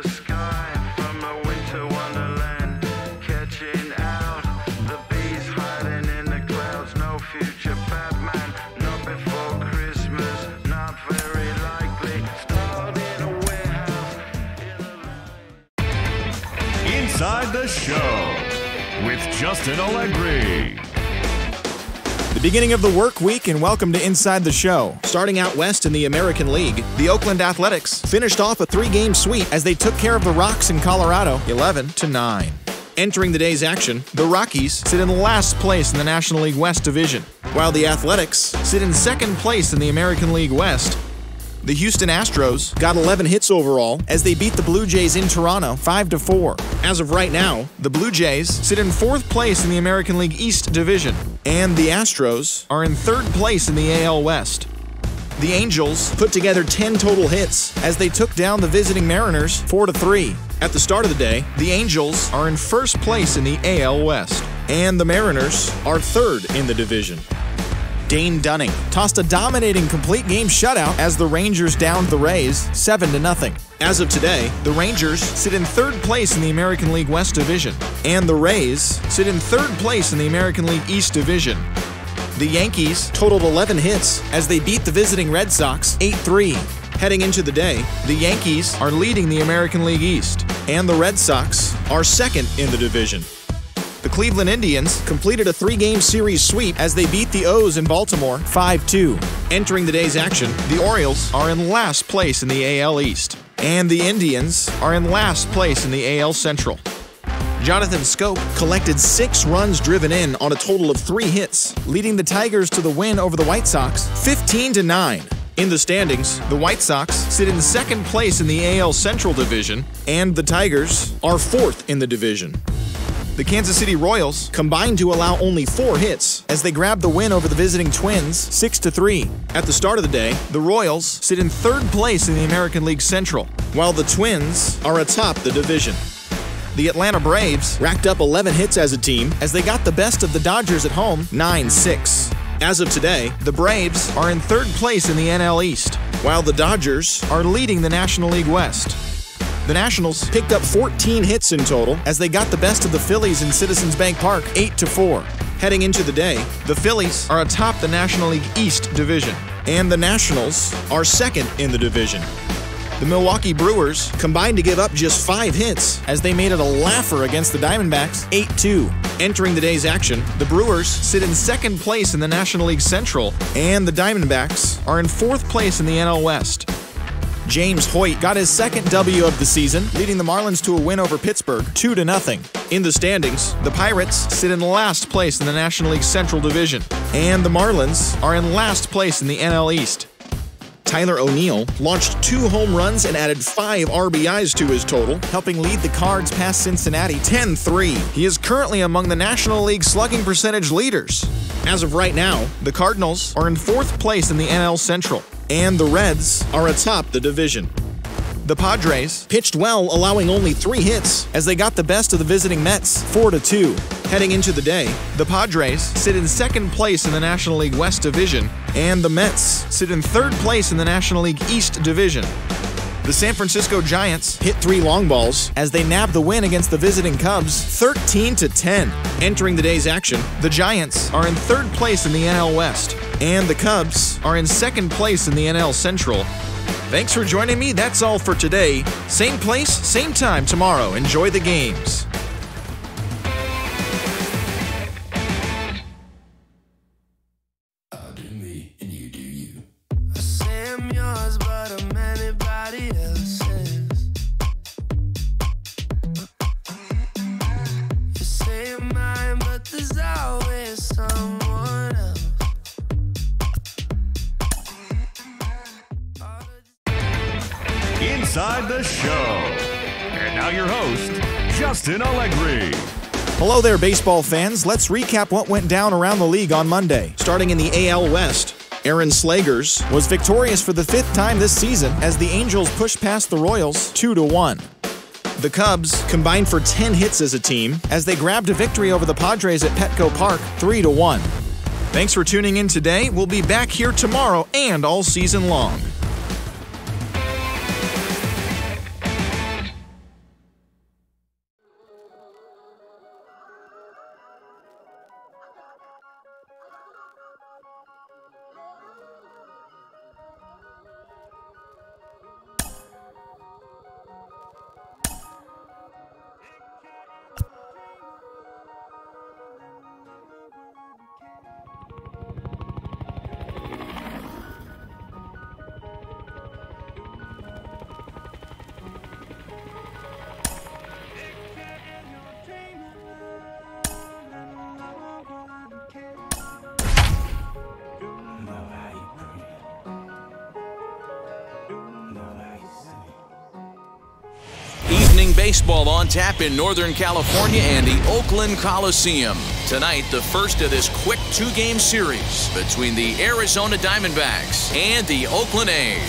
the sky from a winter wonderland, catching out the bees hiding in the clouds. No future Batman, not before Christmas, not very likely. Stalled in a warehouse Inside the Show with Justin Allegri. The beginning of the work week, and welcome to Inside the Show. Starting out west in the American League, the Oakland Athletics finished off a 3-game sweep as they took care of the Rocks in Colorado 11-9. Entering the day's action, the Rockies sit in last place in the National League West Division, while the Athletics sit in second place in the American League West. The Houston Astros got 11 hits overall as they beat the Blue Jays in Toronto 5-4. As of right now, the Blue Jays sit in 4th place in the American League East Division, and the Astros are in 3rd place in the AL West. The Angels put together 10 total hits as they took down the visiting Mariners 4-3. At the start of the day, the Angels are in 1st place in the AL West, and the Mariners are 3rd in the division. Dane Dunning tossed a dominating complete game shutout as the Rangers downed the Rays 7-0. As of today, the Rangers sit in 3rd place in the American League West Division, and the Rays sit in 3rd place in the American League East Division. The Yankees totaled 11 hits as they beat the visiting Red Sox 8-3. Heading into the day, the Yankees are leading the American League East, and the Red Sox are 2nd in the division. The Cleveland Indians completed a 3-game series sweep as they beat the O's in Baltimore 5-2. Entering the day's action, the Orioles are in last place in the AL East, and the Indians are in last place in the AL Central. Jonathan Scope collected 6 runs driven in on a total of 3 hits, leading the Tigers to the win over the White Sox 15-9. In the standings, the White Sox sit in 2nd place in the AL Central Division, and the Tigers are 4th in the division. The Kansas City Royals combined to allow only 4 hits as they grabbed the win over the visiting Twins 6-3. At the start of the day, the Royals sit in 3rd place in the American League Central, while the Twins are atop the division. The Atlanta Braves racked up 11 hits as a team as they got the best of the Dodgers at home 9-6. As of today, the Braves are in 3rd place in the NL East, while the Dodgers are leading the National League West. The Nationals picked up 14 hits in total as they got the best of the Phillies in Citizens Bank Park 8-4. Heading into the day, the Phillies are atop the National League East Division, and the Nationals are 2nd in the division. The Milwaukee Brewers combined to give up just 5 hits as they made it a laugher against the Diamondbacks 8-2. Entering the day's action, the Brewers sit in 2nd place in the National League Central, and the Diamondbacks are in 4th place in the NL West. James Hoyt got his 2nd W of the season, leading the Marlins to a win over Pittsburgh 2-0. In the standings, the Pirates sit in last place in the National League Central Division, and the Marlins are in last place in the NL East. Tyler O'Neill launched 2 home runs and added 5 RBIs to his total, helping lead the Cards past Cincinnati 10-3. He is currently among the National League slugging percentage leaders. As of right now, the Cardinals are in 4th place in the NL Central, and the Reds are atop the division. The Padres pitched well, allowing only 3 hits as they got the best of the visiting Mets 4-2. Heading into the day, the Padres sit in 2nd place in the National League West Division, and the Mets sit in 3rd place in the National League East Division. The San Francisco Giants hit 3 long balls as they nabbed the win against the visiting Cubs 13-10. Entering the day's action, the Giants are in 3rd place in the NL West, and the Cubs are in 2nd place in the NL Central. Thanks for joining me. That's all for today. Same place, same time tomorrow. Enjoy the games. I'll do me and you do you. I say I'm yours, but I'm anybody else's. You say you're mine, but there's always someone else. Inside the Show. And now your host, Justin Allegri. Hello there, baseball fans. Let's recap what went down around the league on Monday. Starting in the AL West, Aaron Slagers was victorious for the 5th time this season as the Angels pushed past the Royals 2-1. The Cubs combined for 10 hits as a team as they grabbed a victory over the Padres at Petco Park 3-1. Thanks for tuning in today. We'll be back here tomorrow and all season long. evening baseball on tap in Northern California and the Oakland Coliseum. Tonight, the first of this quick two-game series between the Arizona Diamondbacks and the Oakland A's.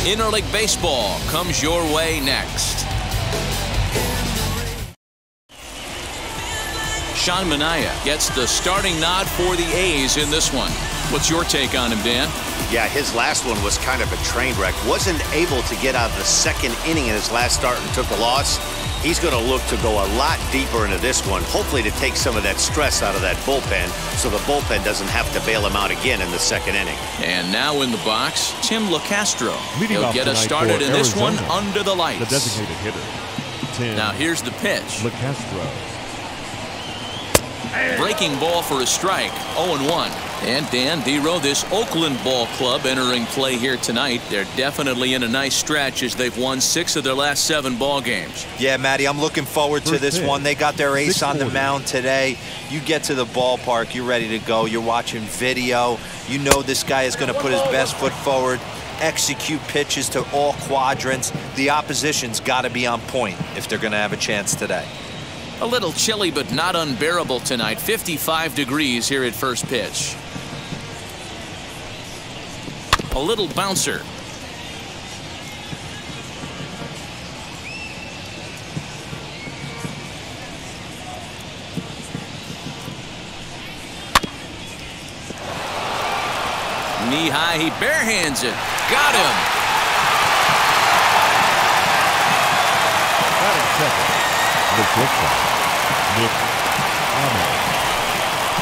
Interleague Baseball comes your way next. Sean Manaea gets the starting nod for the A's in this one. What's your take on him, Dan? Yeah, his last one was kind of a train wreck. Wasn't able to get out of the second inning in his last start and took a loss. He's going to look to go a lot deeper into this one, hopefully to take some of that stress out of that bullpen so the bullpen doesn't have to bail him out again in the second inning. And now in the box, Tim LaCastro. Leading He'll off get us tonight started for in this one Arizona, under the lights. The designated hitter, Tim Now here's the pitch. LaCastro. Breaking ball for a strike, 0-1. And Dan Dero, this Oakland ball club entering play here tonight. They're definitely in a nice stretch as they've won 6 of their last 7 ball games. Yeah, Matty, I'm looking forward to this one. They got their ace on the mound today. You get to the ballpark, you're ready to go. You're watching video. You know this guy is going to put his best foot forward, execute pitches to all quadrants. The opposition's got to be on point if they're going to have a chance today. A little chilly but not unbearable tonight. 55 degrees here at first pitch. A little bouncer. Knee high, he barehands it. Got him.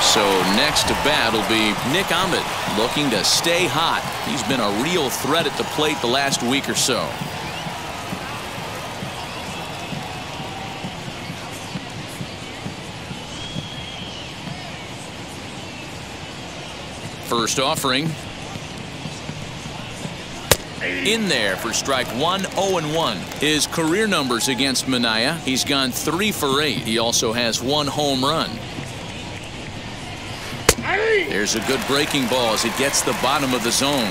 So next to bat will be Nick Ahmed, looking to stay hot. He's been a real threat at the plate the last week or so. First offering. In there for strike 1, 0-1. His career numbers against Manaea, he's gone 3 for 8. He also has 1 home run. There's a good breaking ball as it gets the bottom of the zone.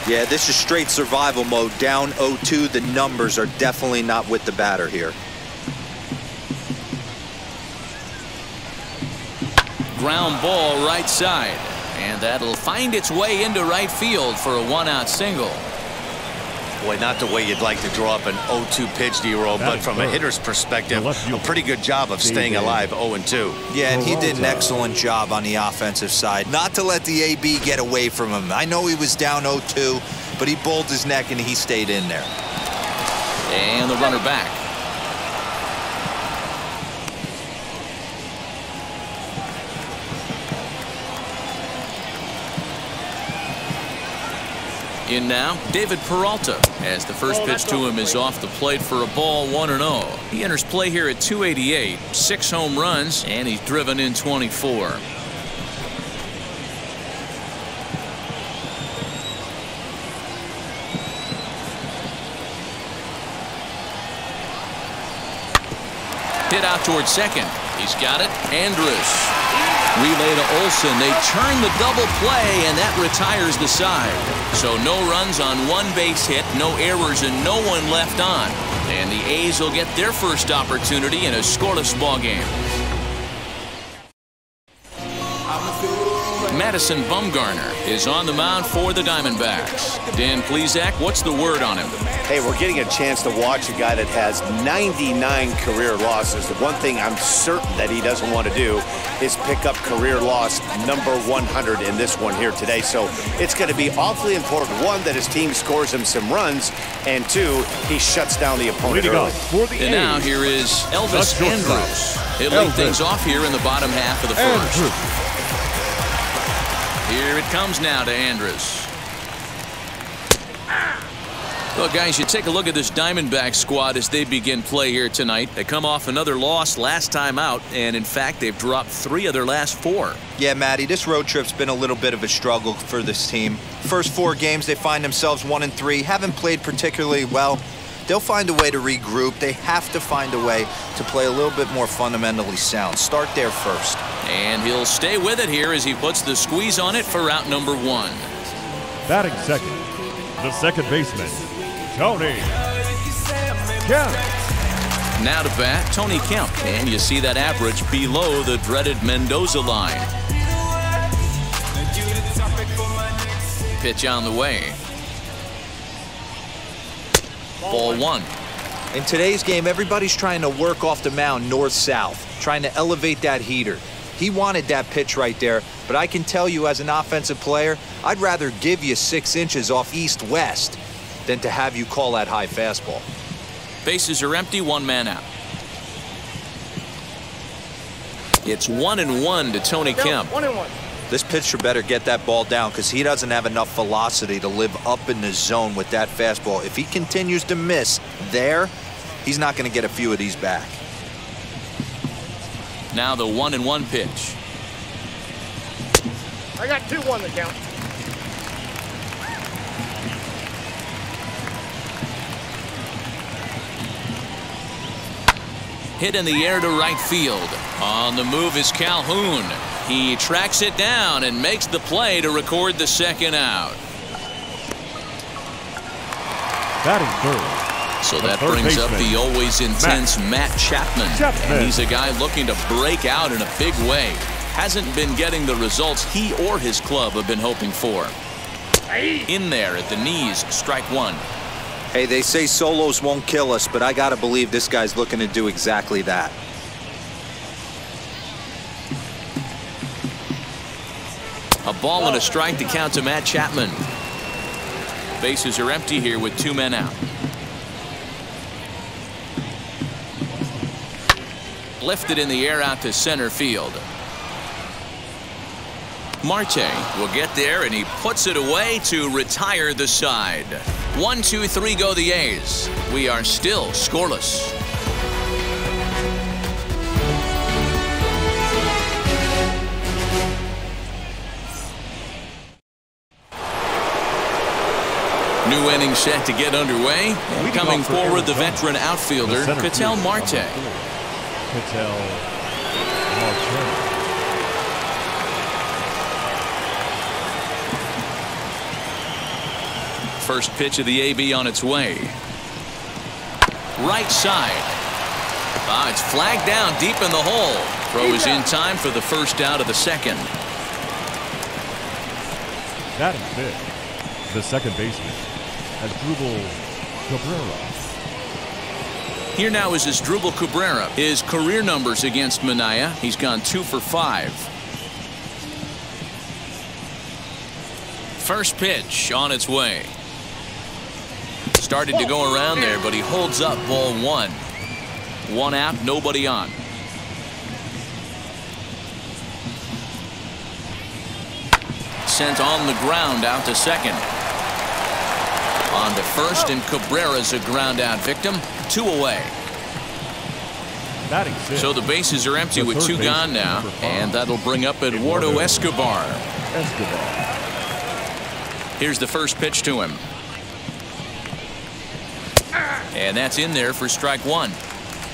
Yeah, this is straight survival mode. Down 0-2. The numbers are definitely not with the batter here. Ground ball right side. And that'll find its way into right field for a 1-out single. Boy, not the way you'd like to draw up an 0-2 pitch, D-roll, but from a hitter's perspective, a pretty good job of staying alive 0-2. Yeah, and he did an excellent job on the offensive side. Not to let the AB get away from him. I know he was down 0-2, but he bowled his neck and he stayed in there. And the runner back. In now, David Peralta, as the first pitch to him is off the plate for a ball, 1-0. He enters play here at 288, 6 home runs, and he's driven in 24. Hit out towards second. He's got it. Andrus. Relay to Olsen. They turn the double play, and that retires the side. So no runs on 1 base hit, no errors, and no one left on. And the A's will get their first opportunity in a scoreless ball game. Madison Bumgarner is on the mound for the Diamondbacks. Dan Plesac, what's the word on him? Hey, we're getting a chance to watch a guy that has 99 career losses. The one thing I'm certain that he doesn't want to do is pick up career loss number 100 in this one here today. So it's going to be awfully important, 1, that his team scores him some runs, and 2, he shuts down the opponent early. And now here is Elvis Andrus. He'll lead things off here in the bottom half of the first. Here it comes now to Andrus. Well, guys, you take a look at this Diamondback squad as they begin play here tonight. They come off another loss last time out, and in fact, they've dropped 3 of their last 4. Yeah, Matty, this road trip's been a little bit of a struggle for this team. First 4 games, they find themselves 1-3, haven't played particularly well. They'll find a way to regroup. They have to find a way to play a little bit more fundamentally sound. Start there first. And he'll stay with it here as he puts the squeeze on it for out number 1. Batting second, The second baseman, Tony Kemp. Now to bat, Tony Kemp. And you see that average below the dreaded Mendoza line. Pitch on the way. Ball one. In today's game, everybody's trying to work off the mound north-south, trying to elevate that heater. He wanted that pitch right there, but I can tell you as an offensive player, I'd rather give you 6 inches off east-west than to have you call that high fastball. Bases are empty, 1 man out. It's 1-1 to Tony Kemp. 1-1. This pitcher better get that ball down because he doesn't have enough velocity to live up in the zone with that fastball. If he continues to miss there, he's not going to get a few of these back. Now the 1-1 pitch. I got 2-1 to count. Hit in the air to right field. On the move is Calhoun. He tracks it down and makes the play to record the second out. Batting third. So that brings up the always intense Matt Chapman. And he's a guy looking to break out in a big way. Hasn't been getting the results he or his club have been hoping for. In there at the knees, strike one. Hey, they say solos won't kill us, but I got to believe this guy's looking to do exactly that. A ball and a strike to count to Matt Chapman. Bases are empty here with 2 men out. Lifted in the air out to center field. Marte will get there, and he puts it away to retire the side. 1, 2, 3 go the A's. We are still scoreless. New inning set to get underway. And coming forward, the veteran outfielder, Ketel Marte. Ketel Marte. First pitch of the AB on its way. Right side. It's flagged down deep in the hole. Throw is in time for the first out of the second. Batting fifth, the second baseman, Asdrubal Cabrera. Here now is Asdrubal Cabrera. His career numbers against Minaya. He's gone 2 for 5. First pitch on its way. Started to go around there, but he holds up ball 1. 1 out, nobody on. Sent on the ground out to second. On to first, and Cabrera's a ground out victim. 2 away. So the bases are empty with 2 gone now, and that'll bring up Eduardo Escobar. Here's the first pitch to him. And that's in there for strike 1.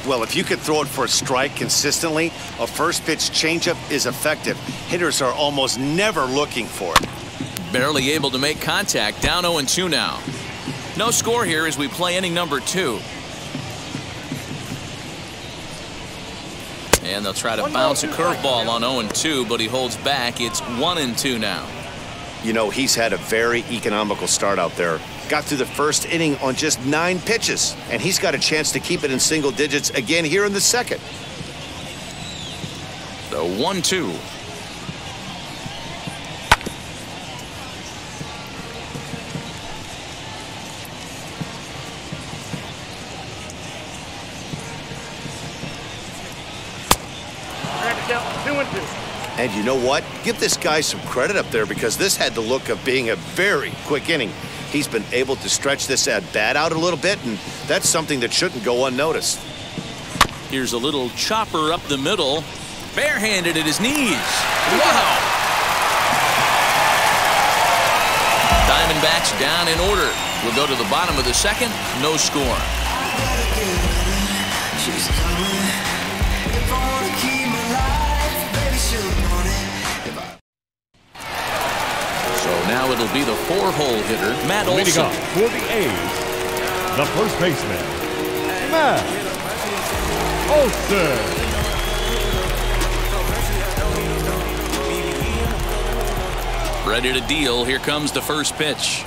Well, if you can throw it for a strike consistently, a first pitch changeup is effective. Hitters are almost never looking for it. Barely able to make contact. Down 0-2 now. No score here as we play inning number 2. And they'll try to bounce a curveball on 0-2, but he holds back. It's 1-2 now. You know, he's had a very economical start out there. Got through the first inning on just 9 pitches, and he's got a chance to keep it in single digits again here in the second. The 1-2. And you know what? Give this guy some credit up there because this had the look of being a very quick inning. He's been able to stretch this at bat out a little bit, and that's something that shouldn't go unnoticed. Here's a little chopper up the middle. Barehanded at his knees. Wow. Diamondbacks down in order. We'll go to the bottom of the second. No score. So Now it'll be the 4-hole hitter, Matt Leading Olson. off for the A's, the first baseman, Matt Olson. Ready to deal. Here comes the first pitch.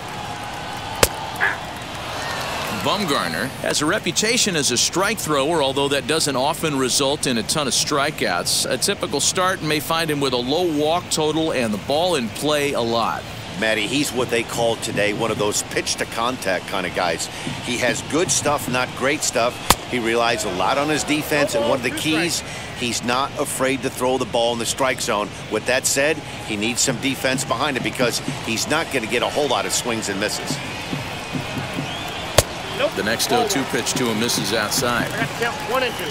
Bumgarner has a reputation as a strike thrower, although that doesn't often result in a ton of strikeouts. A typical start may find him with a low walk total and the ball in play a lot. Matty, he's what they call today one of those pitch to contact kind of guys. He has good stuff, not great stuff. He relies a lot on his defense, and one of the keys, he's not afraid to throw the ball in the strike zone. With that said, he needs some defense behind him because he's not going to get a whole lot of swings and misses. The next 0-2 pitch to him misses outside. I got to count 1 and 2.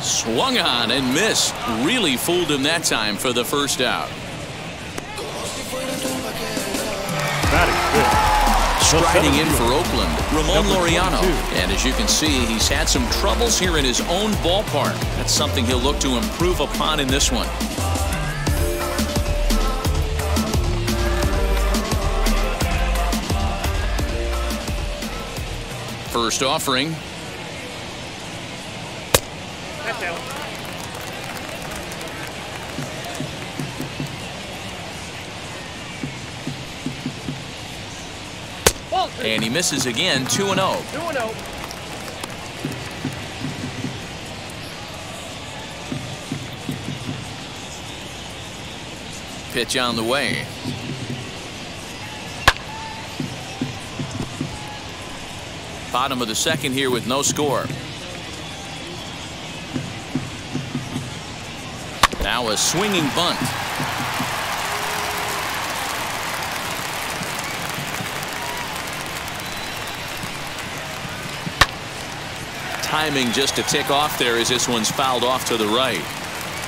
Swung on and missed. Really fooled him that time for the first out. Striding in for Oakland, Ramon Laureano. And as you can see, he's had some troubles here in his own ballpark. That's something he'll look to improve upon in this one. First offering. That's out. And he misses again, 2-0. 2-0. Pitch on the way. Bottom of the second here with no score. Now a swinging bunt. Timing just to tick off there as this one's fouled off to the right.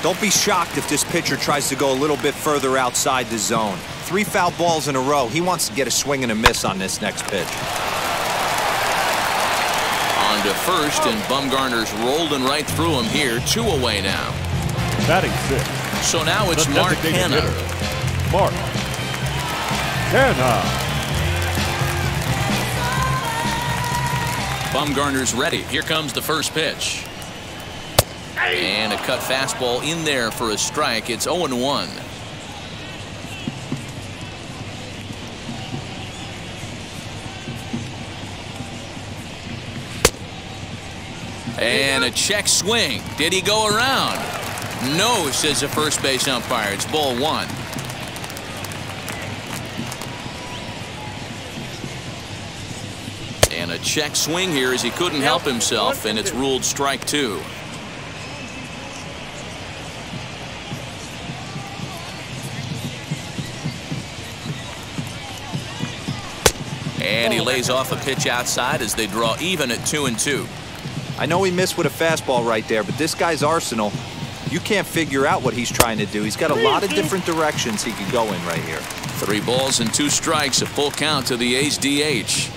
Don't be shocked if this pitcher tries to go a little bit further outside the zone. 3 foul balls in a row. He wants to get a swing and a miss on this next pitch. On to first, and Bumgarner's rolling right through him here. 2 away now. Batting 6. So now it's The Mark designated Hanna. hitter, Mark Hanna. Bumgarner's ready. Here comes the first pitch. And a cut fastball in there for a strike. It's 0-1. And a check swing. Did he go around? No, says the first base umpire. It's ball 1. And a check swing here as he couldn't help himself, and it's ruled strike 2. And he lays off a pitch outside as they draw even at 2-2. I know he missed with a fastball right there, but this guy's arsenal, you can't figure out what he's trying to do. He's got a lot of different directions he could go in right here. 3 balls and 2 strikes, a full count to the A's DH.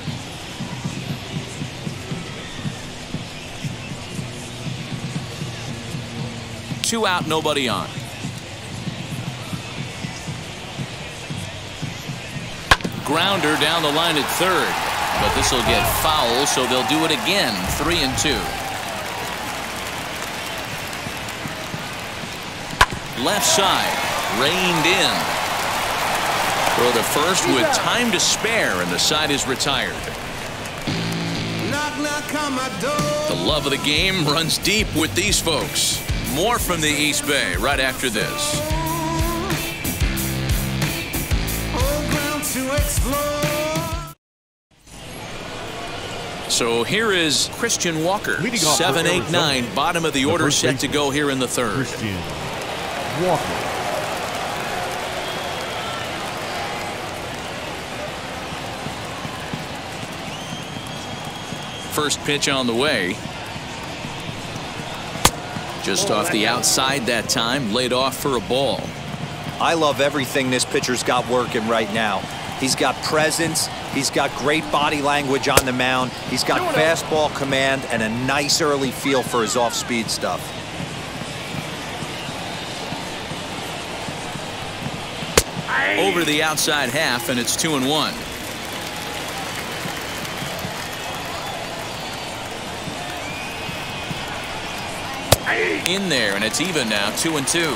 Two out, nobody on. Grounder down the line at third, but this will get foul, so they'll do it again. 3-2. Left side, reined in. Throw to first with time to spare, and the side is retired. The love of the game runs deep with these folks. More from the East Bay right after this. So here is Christian Walker. 7-8-9, bottom of the order, set to go here in the third. Christian Walker. First pitch on the way. Just off the outside that time, laid off for a ball. I love everything this pitcher's got working right now. He's got presence. He's got great body language on the mound. He's got fastball command and a nice early feel for his off-speed stuff. over the outside half, and it's 2-1. In there, and it's even now, 2-2.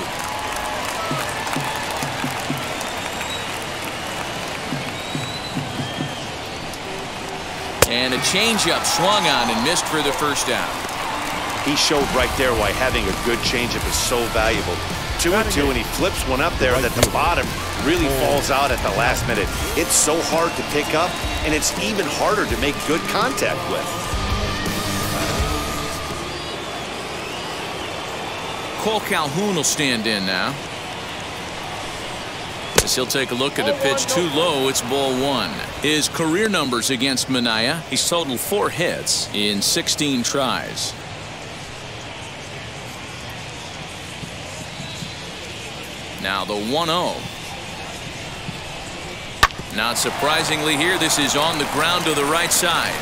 And a changeup swung on and missed for the first down. He showed right there why having a good changeup is so valuable. 2-2, and he flips one up there that the bottom really falls out at the last minute. It's so hard to pick up, and it's even harder to make good contact with. Cole Calhoun will stand in now. As he'll take a look at a pitch too low, it's ball one. His career numbers against Minaya, he's totaled 4 hits in 16 tries. Now the 1-0. Not surprisingly here, this is on the ground to the right side.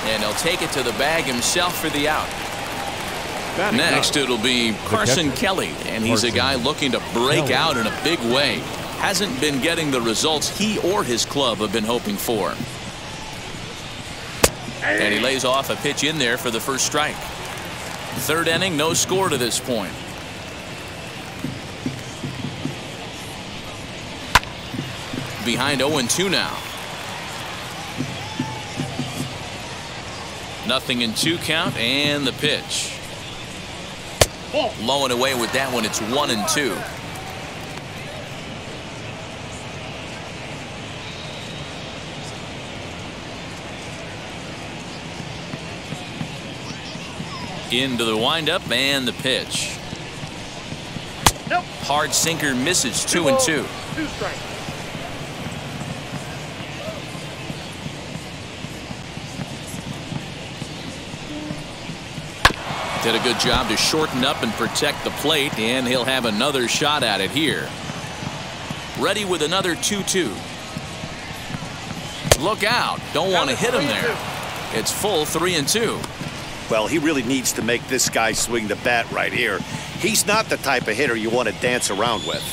And he'll take it to the bag himself for the out. Next, it'll be Carson Kelly, and he's a guy looking to break out in a big way. Hasn't been getting the results he or his club have been hoping for. And he lays off a pitch in there for the first strike. Third inning, no score to this point. Behind 0-2 now. Nothing in 2 count, and the pitch. Low and away with that one. It's 1-2. Into the windup and the pitch. Nope. Hard sinker misses. 2-2. 2 strikes. Did a good job to shorten up and protect the plate, and he'll have another shot at it here. Ready with another 2-2. Look out. Don't want to hit him there. It's full 3-2. Well, he really needs to make this guy swing the bat right here. He's not the type of hitter you want to dance around with.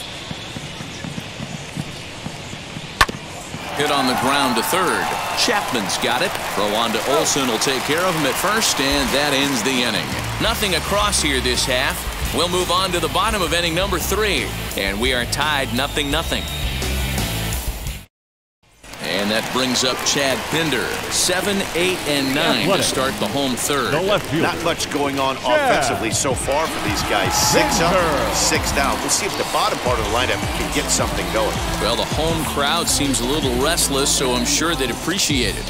Hit on the ground to third. Chapman's got it. Throw on to Olsen will take care of him at first, and that ends the inning. Nothing across here this half. We'll move on to the bottom of inning number 3, and we are tied 0-0. And that brings up Chad Pinder. 7, 8, and 9 to start the home third. Not much going on offensively so far for these guys. 6 up, 6 down. We'll see if the bottom part of the lineup can get something going. Well, the home crowd seems a little restless, so I'm sure they'd appreciate it.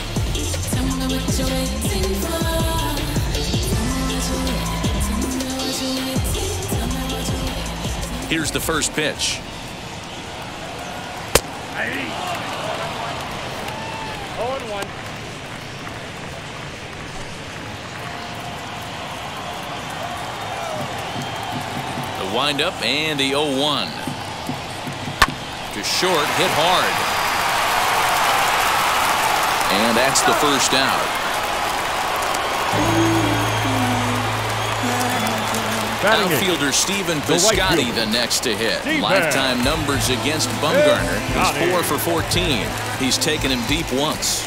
Here's the first pitch. 0-1. The windup and the 0-1. To short, hit hard. And that's the first out. Outfielder Stephen Piscotty the next to hit. Lifetime numbers against Bumgarner. He's 4 for 14. He's taken him deep once.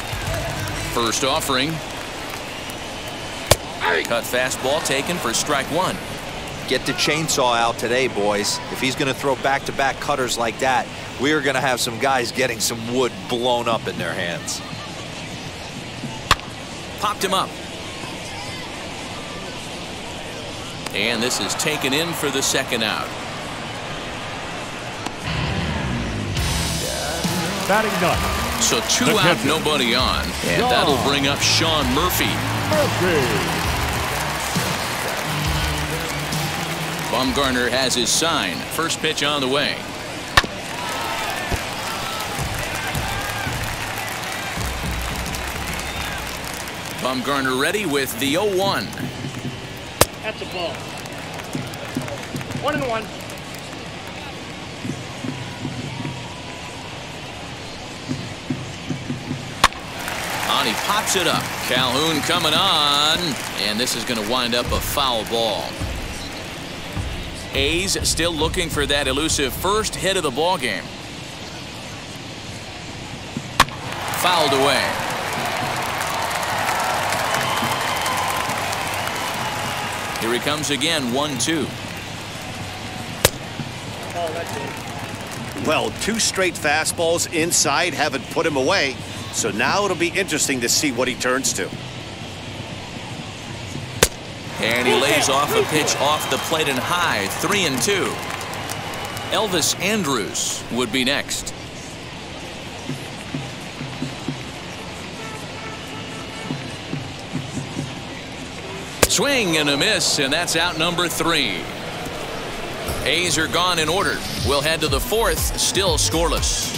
First offering. Cut fastball taken for strike 1. Get the chainsaw out today, boys. If he's going to throw back-to-back cutters like that, we are going to have some guys getting some wood blown up in their hands. Popped him up. And this is taken in for the second out. Batting done. So 2 out, nobody on. And that'll bring up Sean Murphy. Bumgarner has his sign. First pitch on the way. Bumgarner ready with the 0-1. That's a ball. 1-1. On, he pops it up. Calhoun coming on, and this is going to wind up a foul ball. A's still looking for that elusive first hit of the ball game. fouled away. Here he comes again, 1-2. Oh, that's it. Well, 2 straight fastballs inside haven't put him away. So now it'll be interesting to see what he turns to. And he lays off a pitch off the plate and high, 3-2. Elvis Andrus would be next. Swing and a miss, and that's out number 3. A's are gone in order. We'll head to the 4th, still scoreless.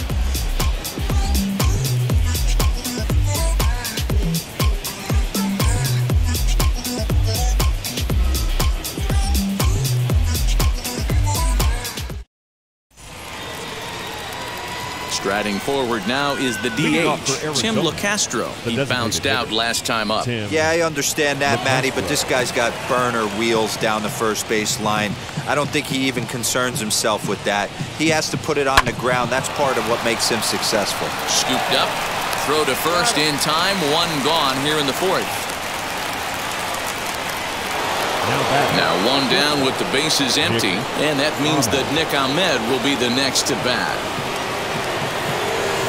Striding forward now is the DH, Tim LaCastro. He bounced out last time up. Yeah, I understand that, Matty, but this guy's got burner wheels down the first base line. I don't think he even concerns himself with that. He has to put it on the ground. That's part of what makes him successful. Scooped up, throw to first in time, 1 gone here in the 4th. Now 1 down with the bases empty, and that means that Nick Ahmed will be the next to bat.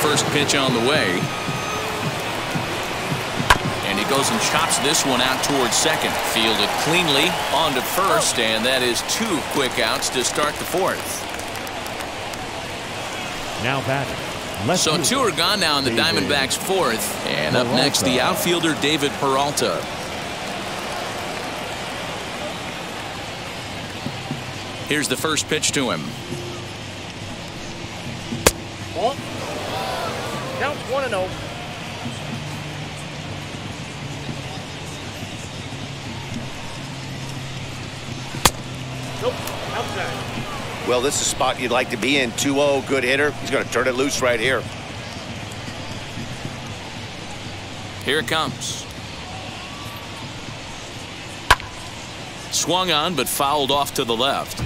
First pitch on the way. And he goes and chops this one out towards second. Fielded cleanly on to first, and that is 2 quick outs to start the 4th. Now batting. So 2 are gone now in the Diamondbacks' 4th. And up next, the outfielder David Peralta. Here's the first pitch to him. Ball. Counts 1-0. Nope, outside. Well, this is a spot you'd like to be in. 2-0, good hitter. He's going to turn it loose right here. Here it comes. Swung on, but fouled off to the left.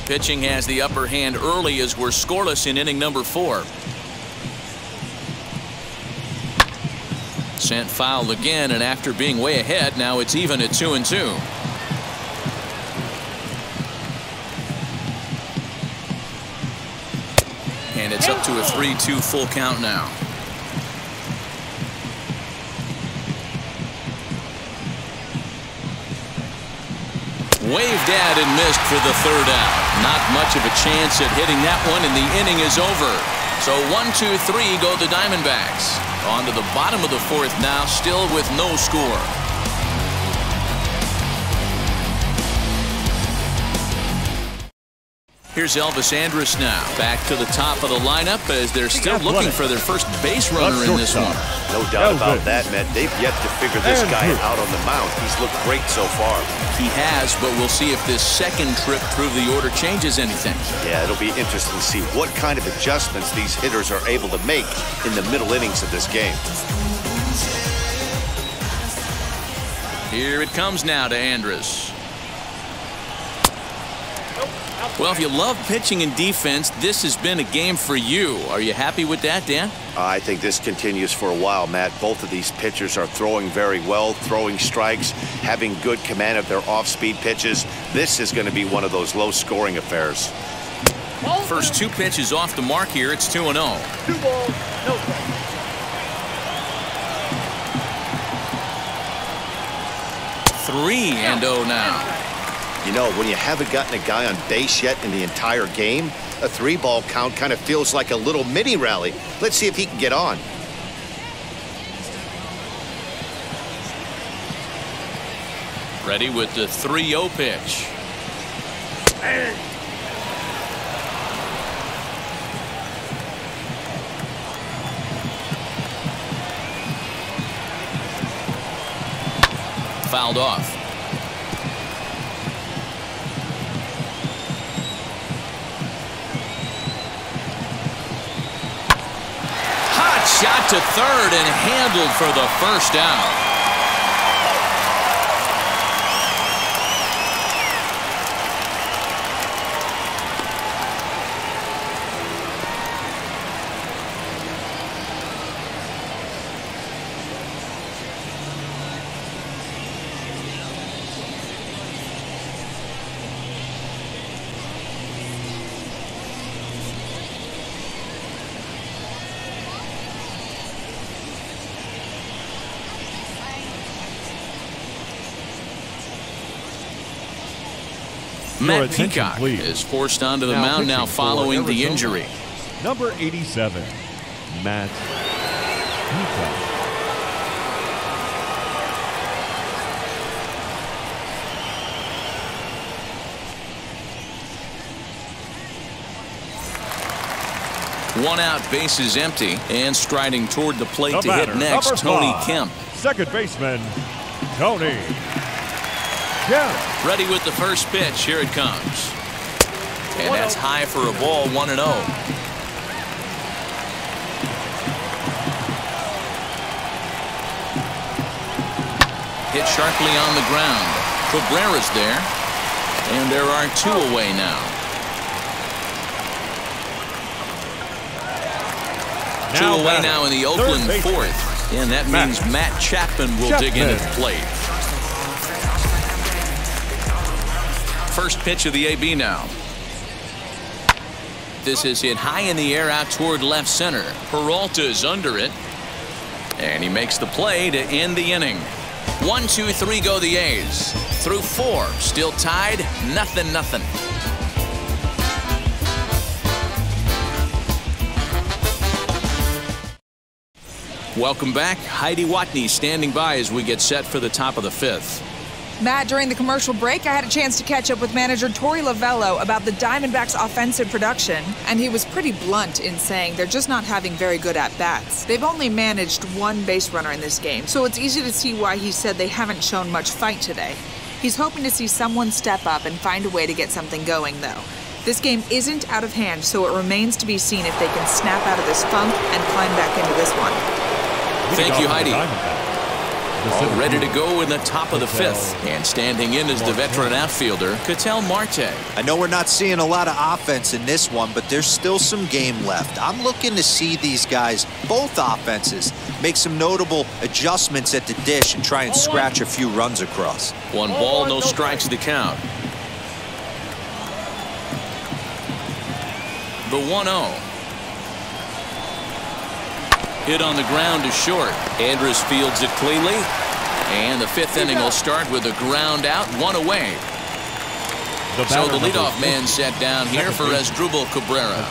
Pitching has the upper hand early as we're scoreless in inning number 4. Sent foul again, and after being way ahead, now it's even at 2-2. And it's up to a 3-2 full count now. Waved at and missed for the 3rd out. Not much of a chance at hitting that one, and the inning is over. So 1-2-3 go the Diamondbacks. On to the bottom of the 4th now, still with no score. Here's Elvis Andrus now. Back to the top of the lineup as they're still looking for their first base runner in this one. No doubt about that, man. They've yet to figure this guy out on the mound. He's looked great so far. He has, but we'll see if this second trip through the order changes anything. Yeah, it'll be interesting to see what kind of adjustments these hitters are able to make in the middle innings of this game. Here it comes now to Andrus. Well, if you love pitching and defense, this has been a game for you. Are you happy with that, Dan? I think this continues for a while, Matt. Both of these pitchers are throwing very well, throwing strikes, having good command of their off-speed pitches. This is going to be one of those low-scoring affairs. First 2 pitches off the mark here. It's 2-0. 2 balls, no strikes. Three and 0 now. You know, when you haven't gotten a guy on base yet in the entire game, a 3-ball count kind of feels like a little mini rally. Let's see if he can get on. Ready with the 3-0 pitch. Fouled off. Shot to third and handled for the first out. Matt Peacock is forced onto the mound now following the injury. Number 87, Matt Peacock. One out, bases empty, and striding toward the plate to hit next, Tony Kemp. Second baseman, Tony Kemp. Ready with the first pitch. Here it comes. And that's high for a ball, 1-0. Hit sharply on the ground. Cabrera's there. And there are 2 away now. Two away now in the Oakland fourth. And that means Matt Chapman will dig in at the plate. First pitch of the AB now. This is hit high in the air out toward left center. Peralta's under it. And he makes the play to end the inning. 1, 2, 3 go the A's. Through 4. Still tied. 0-0. Welcome back. Heidi Watney standing by as we get set for the top of the 5th. Matt, during the commercial break, I had a chance to catch up with manager Torey Lovello about the Diamondbacks' offensive production, and he was pretty blunt in saying they're just not having very good at-bats. They've only managed 1 base runner in this game, so it's easy to see why he said they haven't shown much fight today. He's hoping to see someone step up and find a way to get something going, though. This game isn't out of hand, so it remains to be seen if they can snap out of this funk and climb back into this one. Thank you, Heidi. All ready to go in the top of the 5th. And standing in is the veteran outfielder, Ketel Marte. I know we're not seeing a lot of offense in this one, but there's still some game left. I'm looking to see these guys, both offenses, make some notable adjustments at the dish and try and scratch a few runs across. 1 ball, no strikes to count. The 1-0. Hit on the ground is short. Andrus fields it cleanly. And the 5th inning will start with a ground out, 1 away. So the leadoff man set down here for Asdrubal Cabrera.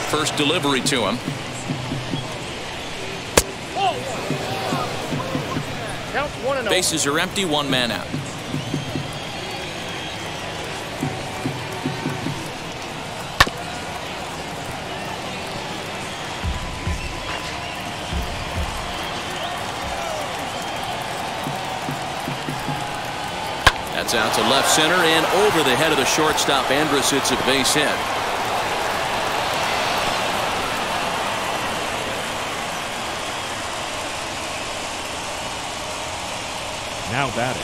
First delivery to him. Bases are empty, 1 man out. That's out to left center and over the head of the shortstop. Andrus hits a base hit. Now batting.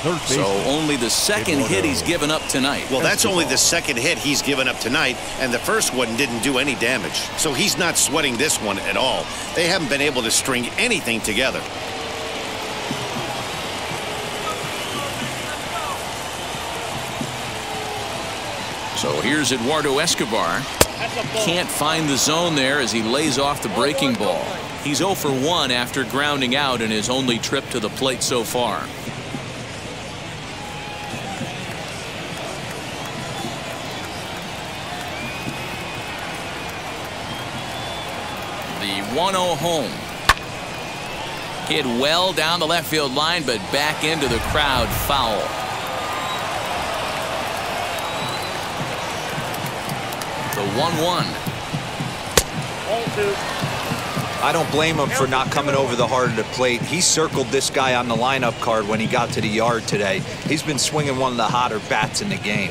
Third base. So only the second hit he's given up tonight. Well, that's only the second hit he's given up tonight, and the first one didn't do any damage. So he's not sweating this one at all. They haven't been able to string anything together. So here's Eduardo Escobar. Can't find the zone there as he lays off the breaking ball. He's 0 for 1 after grounding out in his only trip to the plate so far. The 1-0 home. Hit well down the left field line, but back into the crowd, foul. The 1-1. I don't blame him for not coming over the heart of the plate. He circled this guy on the lineup card when he got to the yard today. He's been swinging one of the hotter bats in the game.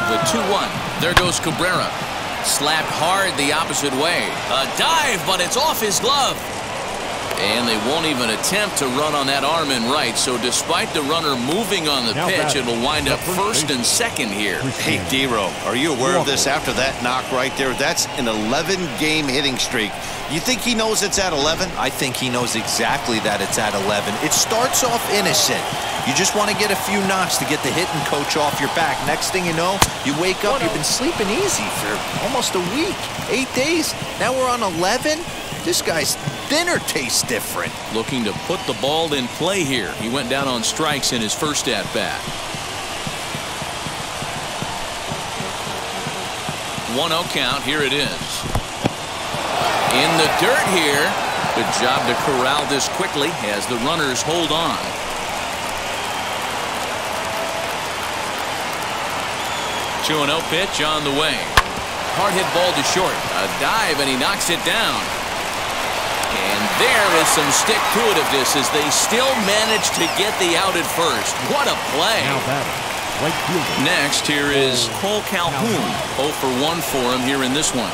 The 2-1. There goes Cabrera. Slapped hard the opposite way. A dive, but it's off his glove. And they won't even attempt to run on that arm in right. So despite the runner moving on the pitch, it'll wind up first and second here. Hey, D-Row, are you aware of this after that knock right there? That's an 11-game hitting streak. You think he knows it's at 11? I think he knows exactly that it's at 11. It starts off innocent. You just want to get a few knocks to get the hitting coach off your back. Next thing you know, you wake up, you've been sleeping easy for almost a week, 8 days. Now we're on 11. This guy's dinner tastes different. Looking to put the ball in play here. He went down on strikes in his first at-bat. 1-0 count. Here it is. In the dirt here. Good job to corral this quickly as the runners hold on. Two 2-0 pitch on the way. Hard hit ball to short. A dive and he knocks it down. And there is some stick-to-itiveness as they still manage to get the out at first. What a play. Next, here is Cole Calhoun. 0 for 1 for him here in this one.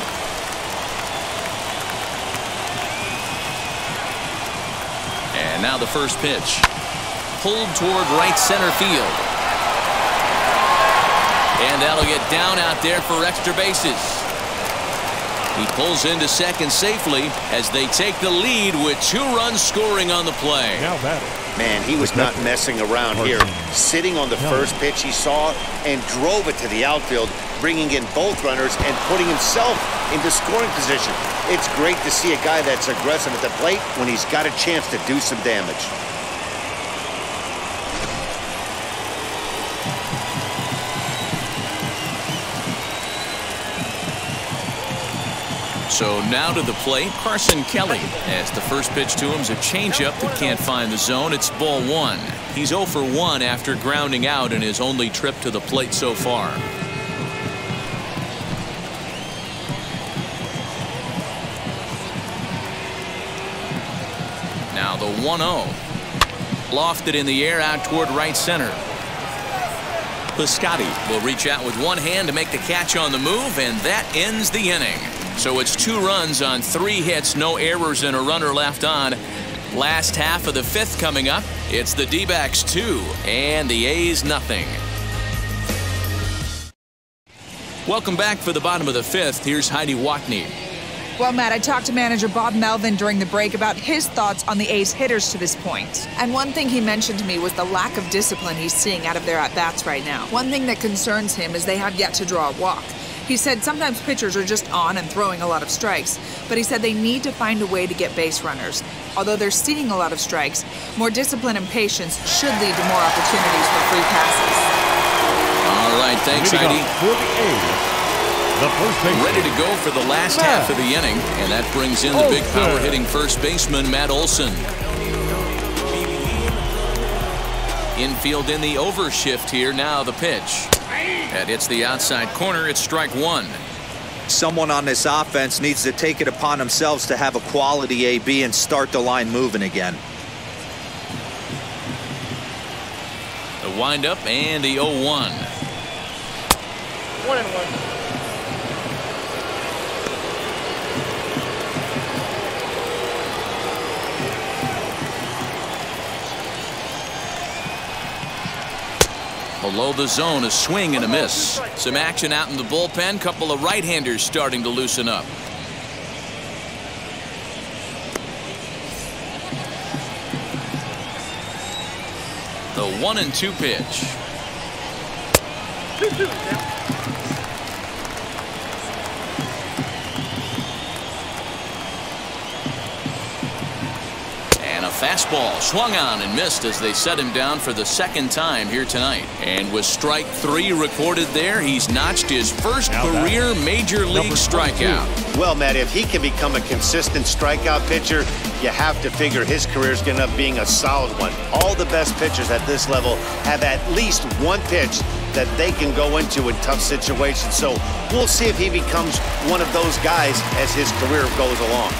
And now the first pitch. Pulled toward right center field. And that'll get down out there for extra bases. He pulls into second safely as they take the lead with 2 runs scoring on the play. Man, he was not messing around here. Sitting on the first pitch he saw and drove it to the outfield, bringing in both runners and putting himself into scoring position. It's great to see a guy that's aggressive at the plate when he's got a chance to do some damage. So now to the plate, Carson Kelly. As the first pitch to him is a changeup that can't find the zone. It's ball 1. He's 0 for 1 after grounding out in his only trip to the plate so far. Now the 1-0. Lofted in the air out toward right center. Piscotty will reach out with one hand to make the catch on the move, and that ends the inning. So it's 2 runs on 3 hits, no errors, and a runner left on. Last half of the 5th coming up. It's the D-backs 2 and the A's nothing. Welcome back for the bottom of the 5th. Here's Heidi Watney. Well, Matt, I talked to manager Bob Melvin during the break about his thoughts on the A's hitters to this point. And one thing he mentioned to me was the lack of discipline he's seeing out of their at-bats right now. One thing that concerns him is they have yet to draw a walk. He said sometimes pitchers are just on and throwing a lot of strikes, but he said they need to find a way to get base runners. Although they're seeing a lot of strikes, more discipline and patience should lead to more opportunities for free passes. All right, thanks, Heidi. Ready to go for the last half of the inning, and that brings in the big power-hitting first baseman, Matt Olson. Infield in the overshift here. Now the pitch. That hits the outside corner. It's strike 1. Someone on this offense needs to take it upon themselves to have a quality AB and start the line moving again. The windup and the 0-1. 1-1. Below the zone, a swing and a miss. Some action out in the bullpen. Couple of right-handers starting to loosen up. The 1-2 pitch. 2-2 now. Fastball swung on and missed as they set him down for the 2nd time here tonight. And with strike 3 recorded there, he's notched his first career major league strikeout. Well, Matt, if he can become a consistent strikeout pitcher, you have to figure his career is going to end up being a solid one. All the best pitchers at this level have at least one pitch that they can go into in tough situations. So we'll see if he becomes one of those guys as his career goes along.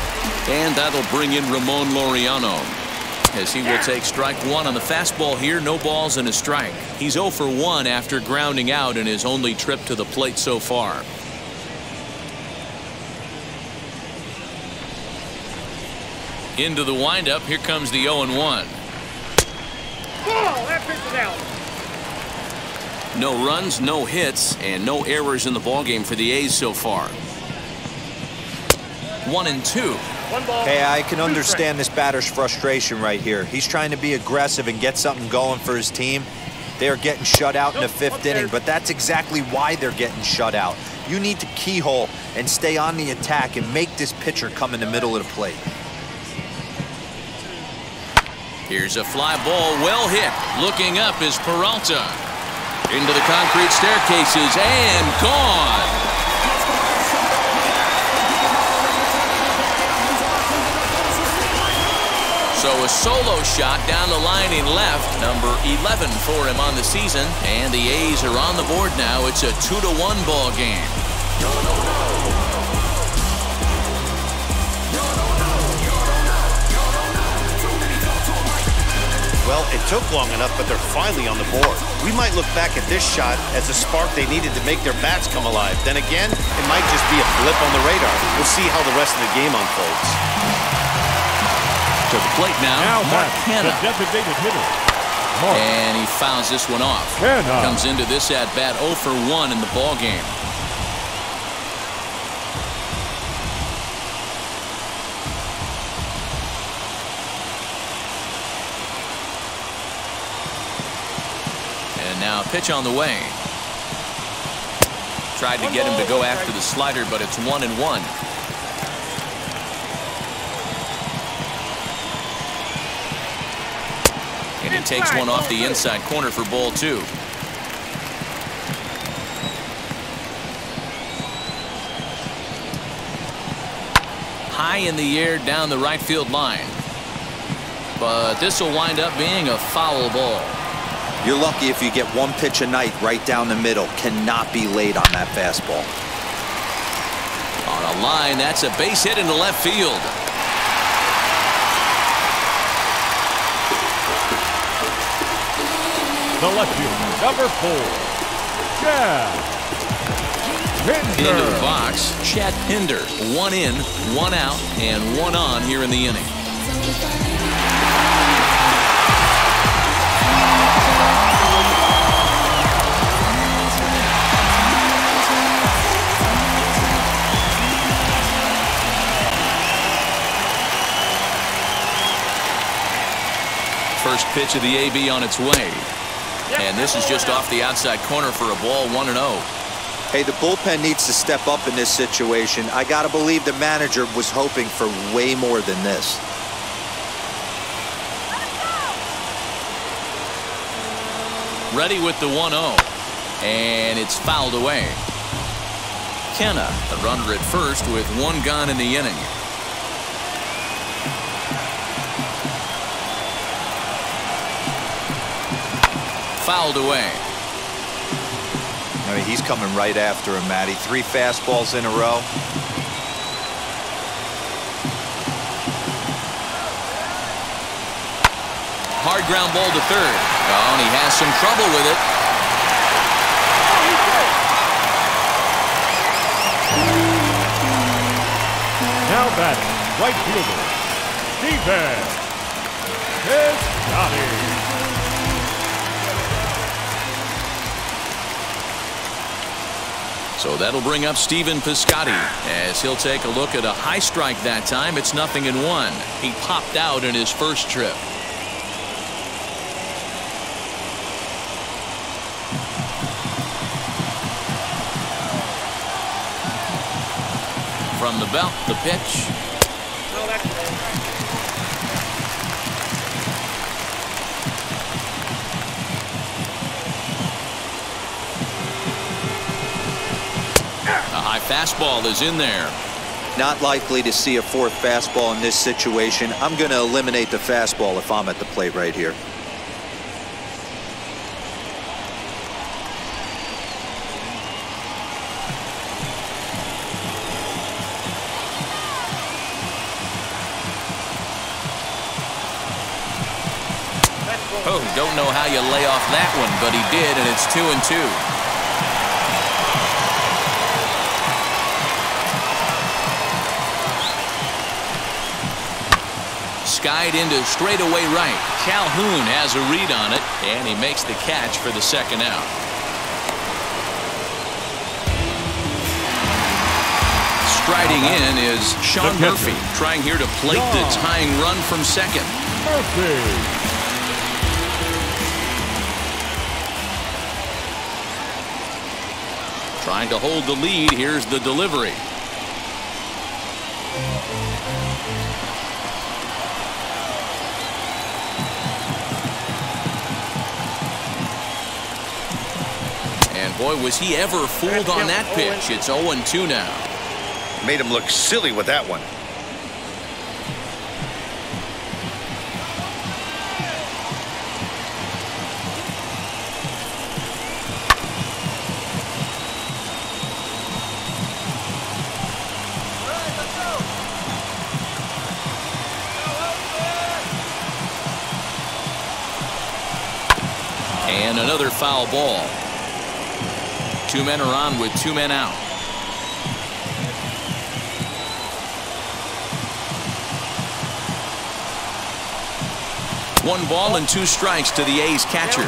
And that'll bring in Ramon Laureano, as he will take strike 1 on the fastball here. No balls and a strike. He's 0 for 1 after grounding out in his only trip to the plate so far. Into the windup. Here comes the 0-1. Ball, that pitch is out. No runs, no hits, and no errors in the ballgame for the A's so far. 1-2. 1 ball. Hey, I can understand this batter's frustration right here. He's trying to be aggressive and get something going for his team. They are getting shut out in the 5th inning, but that's exactly why they're getting shut out. You need to keyhole and stay on the attack and make this pitcher come in the middle of the plate. Here's a fly ball, well hit. Looking up is Peralta. Into the concrete staircases and gone. So a solo shot down the line in left, number 11 for him on the season, and the A's are on the board now. It's a 2-1 ball game. Well, it took long enough, but they're finally on the board. We might look back at this shot as a spark they needed to make their bats come alive. Then again, it might just be a blip on the radar. We'll see how the rest of the game unfolds. To the plate now Mark Hanna. The designated hitter. And he fouls this one off. Hanna comes into this at-bat 0 for 1 in the ball game. And now a pitch on the way. Tried to get him to go after the slider, but it's 1-1. And he takes one off the inside corner for ball 2. High in the air down the right field line. But this will wind up being a foul ball. You're lucky if you get one pitch a night right down the middle. Cannot be late on that fastball. On a line, that's a base hit into left field. The left fielder, number 4, Chad Pinder. Into the box, Chad Pinder. 1 in, 1 out, and 1 on here in the inning. First pitch of the AB on its way. And this is just off the outside corner for a ball, 1-0. Hey, the bullpen needs to step up in this situation. I got to believe the manager was hoping for way more than this. Ready with the 1-0. And it's fouled away. Kenna, the runner at first with 1 gone in the inning. Fouled away. I mean, he's coming right after him, Matty. 3 fastballs in a row. Hard ground ball to third. Oh, and he has some trouble with it. Now batting, right fielder, Steven Piscotty. So that'll bring up Steven Piscotty as he'll take a look at a high strike that time. It's 0-1. He popped out in his first trip. From the belt, the pitch. No, that's right. A high fastball is in there. Not likely to see a 4th fastball in this situation. I'm going to eliminate the fastball if I'm at the plate right here. Oh, don't know how you lay off that one, but he did, and it's 2-2. Skied into straightaway right. Calhoun has a read on it, and he makes the catch for the 2nd out. Striding in is Sean Murphy, trying here to plate the tying run from second. Trying to hold the lead. Here's the delivery. And boy, was he ever fooled on that pitch. It's 0-2 now. Made him look silly with that one. And another foul ball. 2 men are on with 2 men out. One ball and 2 strikes to the A's catcher.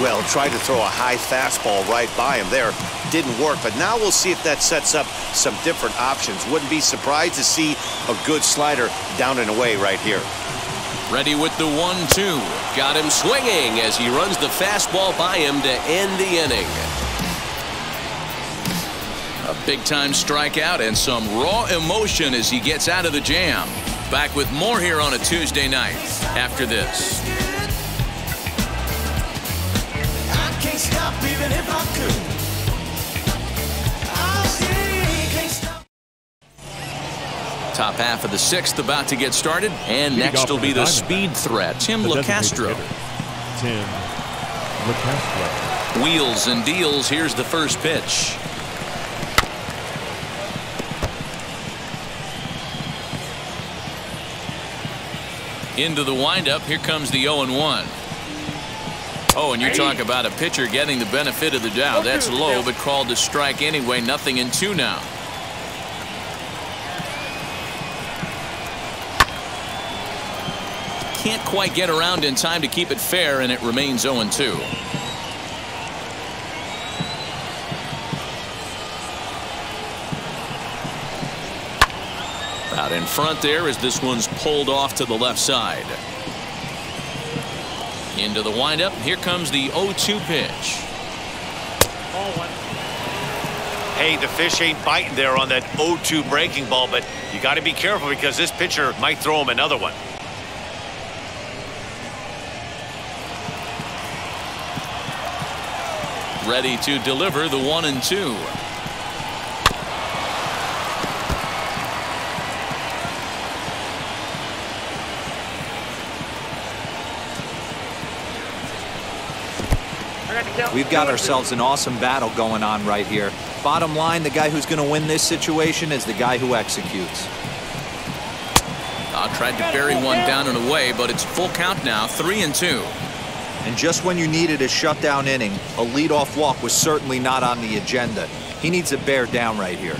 Well, tried to throw a high fastball right by him there. Didn't work, but now we'll see if that sets up some different options. Wouldn't be surprised to see a good slider down and away right here. Ready with the 1-2. Got him swinging as he runs the fastball by him to end the inning. A big-time strikeout and some raw emotion as he gets out of the jam. Back with more here on a Tuesday night after this. I can't stop even if I could. Top half of the 6th about to get started, and next will be the speed threat, Tim LeCastro. Tim LeCastro. Wheels and deals. Here's the first pitch. Into the windup. Here comes the 0-1. Oh, and you talk about a pitcher getting the benefit of the doubt. That's low, but called to strike anyway. 0-2 now. Can't quite get around in time to keep it fair, and it remains 0-2. Out in front there as this one's pulled off to the left side. Into the windup. Here comes the 0-2 pitch. Hey, the fish ain't biting there on that 0-2 breaking ball, but you got to be careful because this pitcher might throw him another one. Ready to deliver the 1-2. We've got ourselves an awesome battle going on right here. Bottom line, the guy who's going to win this situation is the guy who executes. Tried to bury one down and away, but it's full count now, 3-2. And just when you needed a shutdown inning, a leadoff walk was certainly not on the agenda. He needs to bear down right here.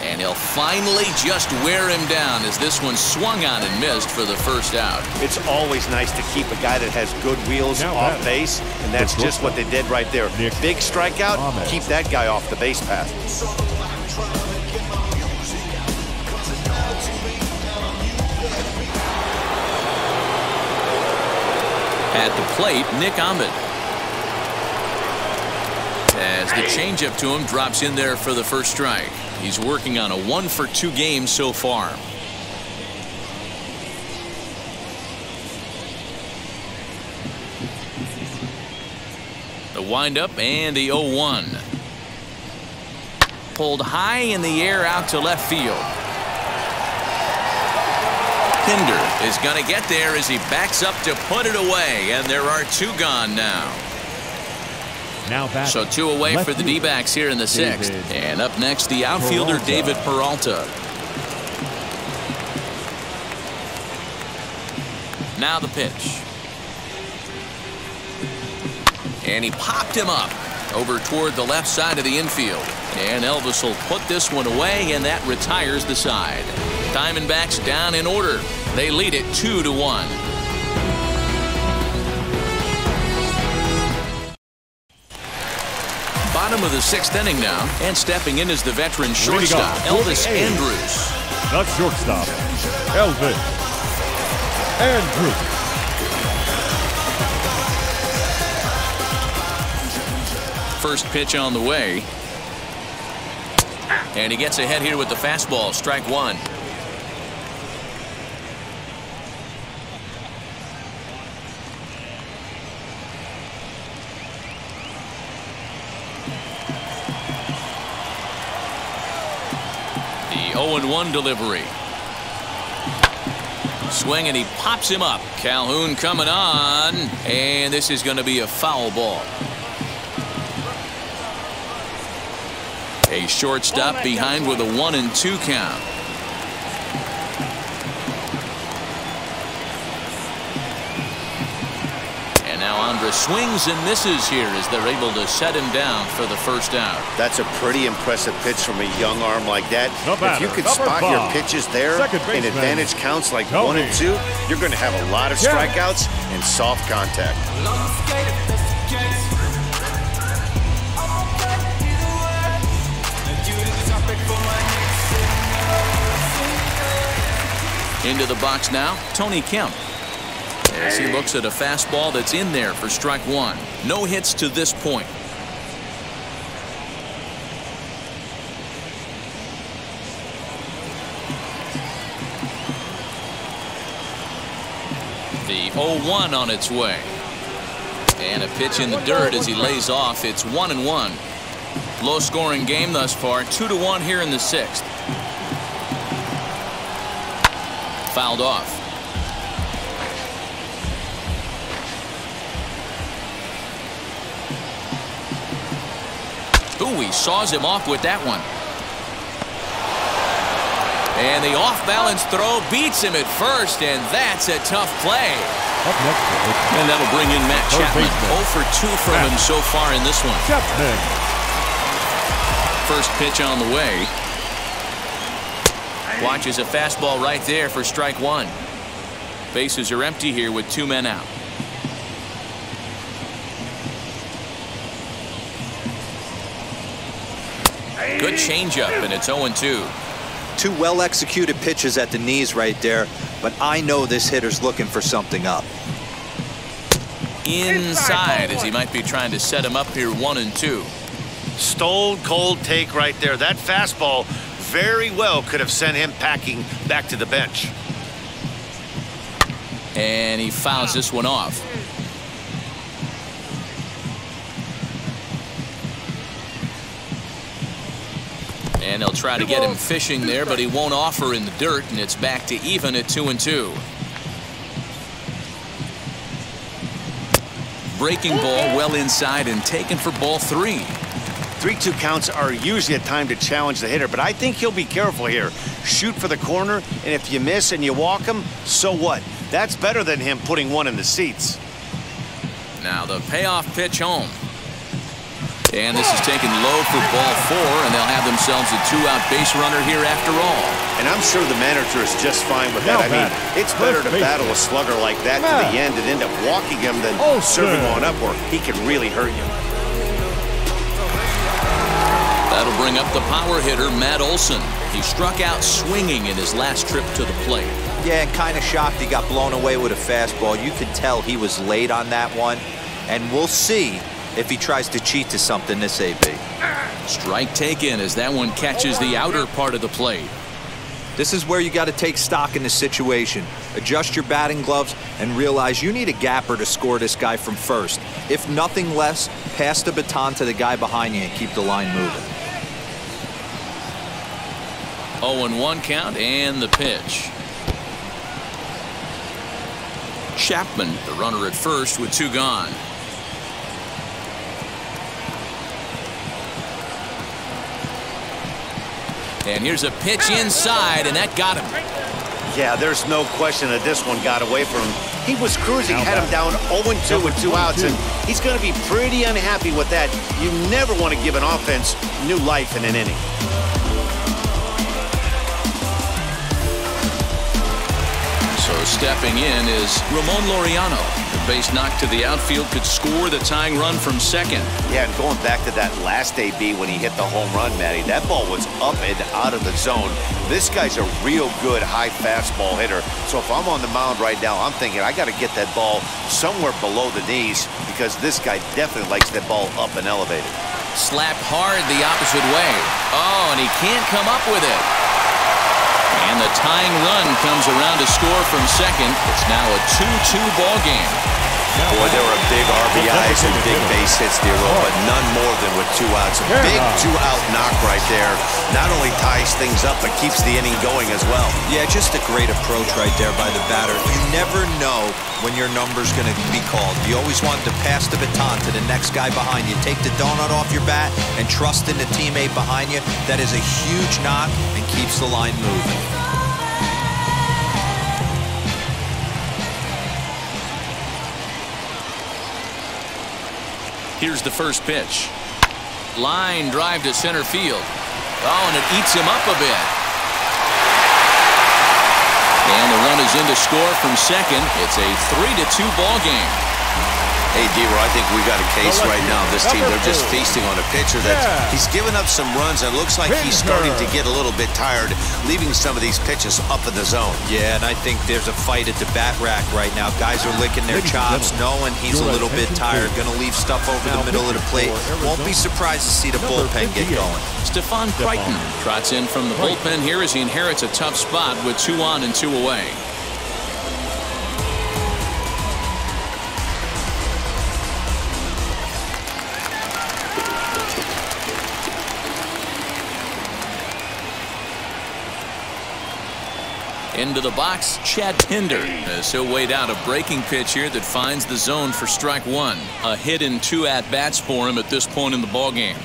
And he'll finally just wear him down as this one swung on and missed for the first out. It's always nice to keep a guy that has good wheels off base, and that's just what they did right there. Big strikeout, keep that guy off the base path. At the plate, Nick Ahmed. As the changeup to him drops in there for the first strike. He's working on a 1-for-2 game so far. The windup and the 0-1. Pulled high in the air out to left field. Pinder is going to get there as he backs up to put it away, and there are 2 gone now. So 2 away for the D-backs here in the 6th. And up next, the outfielder David Peralta. Now the pitch. And he popped him up over toward the left side of the infield. And Elvis will put this one away, and that retires the side. Diamondbacks down in order. They lead it 2-1. Bottom of the 6th inning now, and stepping in is the veteran shortstop, Elvis Andrus. Not shortstop, Elvis Andrus. First pitch on the way. And he gets ahead here with the fastball, strike one. The 0-1 delivery. Swing, and he pops him up. Calhoun coming on, and this is going to be a foul ball. A shortstop behind with a 1-2 count. And now Andrus swings and misses here as they're able to set him down for the first out. That's a pretty impressive pitch from a young arm like that. If you could spot your pitches there in advantage counts like 1 and 2, you're going to have a lot of strikeouts and soft contact. Into the box now, Tony Kemp. As he looks at a fastball that's in there for strike one. No hits to this point. The 0-1 on its way. And a pitch in the dirt as he lays off. It's 1-1. Low scoring game thus far. 2-1 here in the 6th. Fouled off. Ooh, he saws him off with that one. And the off-balance throw beats him at first, and that's a tough play. And that'll bring in Matt Chapman. 0 for 2 from him so far in this one. First pitch on the way. Watches a fastball right there for strike one. Bases are empty here with 2 men out. Good changeup, and it's 0-2. 2 well-executed pitches at the knees right there, but I know this hitter's looking for something up. Inside, as he might be trying to set him up here 1-2. Stone cold take right there. That fastball very well could have sent him packing back to the bench. And he fouls this one off. And they'll try to get him fishing there, but he won't offer in the dirt, and it's back to even at 2-2. Breaking ball well inside and taken for ball 3. 3-2 counts are usually a time to challenge the hitter, but I think he'll be careful here. Shoot for the corner, and if you miss and you walk him, so what? That's better than him putting one in the seats. Now the payoff pitch home. And this is taken low for ball 4, and they'll have themselves a 2-out base runner here after all. And I'm sure the manager is just fine with that. I mean, it's better to battle a slugger like that to the end and end up walking him than serving one up where he can really hurt you. That'll bring up the power hitter, Matt Olson. He struck out swinging in his last trip to the plate. Yeah, and kind of shocked he got blown away with a fastball. You could tell he was late on that one, and we'll see if he tries to cheat to something this AB. Strike taken as that one catches the outer part of the plate. This is where you got to take stock in the situation. Adjust your batting gloves and realize you need a gapper to score this guy from first. If nothing less, pass the baton to the guy behind you and keep the line moving. 0-1 count and the pitch. Chapman, the runner at first with 2 gone. And here's a pitch inside, and that got him. Yeah, there's no question that this one got away from him. He was cruising, had him down 0-2 with 2 outs, and he's going to be pretty unhappy with that. You never want to give an offense new life in an inning. So stepping in is Ramon Laureano. The base knock to the outfield could score the tying run from second. Yeah, and going back to that last AB when he hit the home run, Matty, that ball was up and out of the zone. This guy's a real good high fastball hitter. So if I'm on the mound right now, I'm thinking I got to get that ball somewhere below the knees because this guy definitely likes that ball up and elevated. Slapped hard the opposite way. Oh, and he can't come up with it. And the tying run comes around to score from second. It's now a 2-2 ball game. Boy, there were big RBIs and big base hits, Dero, but none more than with 2 outs. A big 2-out knock right there. Not only ties things up, but keeps the inning going as well. Yeah, just a great approach right there by the batter. You never know when your number's going to be called. You always want to pass the baton to the next guy behind you. Take the donut off your bat and trust in the teammate behind you. That is a huge knock and keeps the line moving. Here's the first pitch. Line drive to center field. Oh, and it eats him up a bit. And the run is in to score from second. It's a 3-2 ball game. Hey, Dero, I think we got a case right now. This team, they're just feasting on a pitcher that he's given up some runs and looks like he's starting to get a little bit tired, leaving some of these pitches up in the zone. Yeah, and I think there's a fight at the bat rack right now. Guys are licking their chops, knowing he's a little bit tired, going to leave stuff over the middle of the plate. Won't be surprised to see the bullpen get going. Stephon Crichton trots in from the bullpen here as he inherits a tough spot with 2 on and 2 away. Into the box, Chad Pinder, as he'll wait out a breaking pitch here that finds the zone for strike 1. A hit in 2 at-bats for him at this point in the ballgame.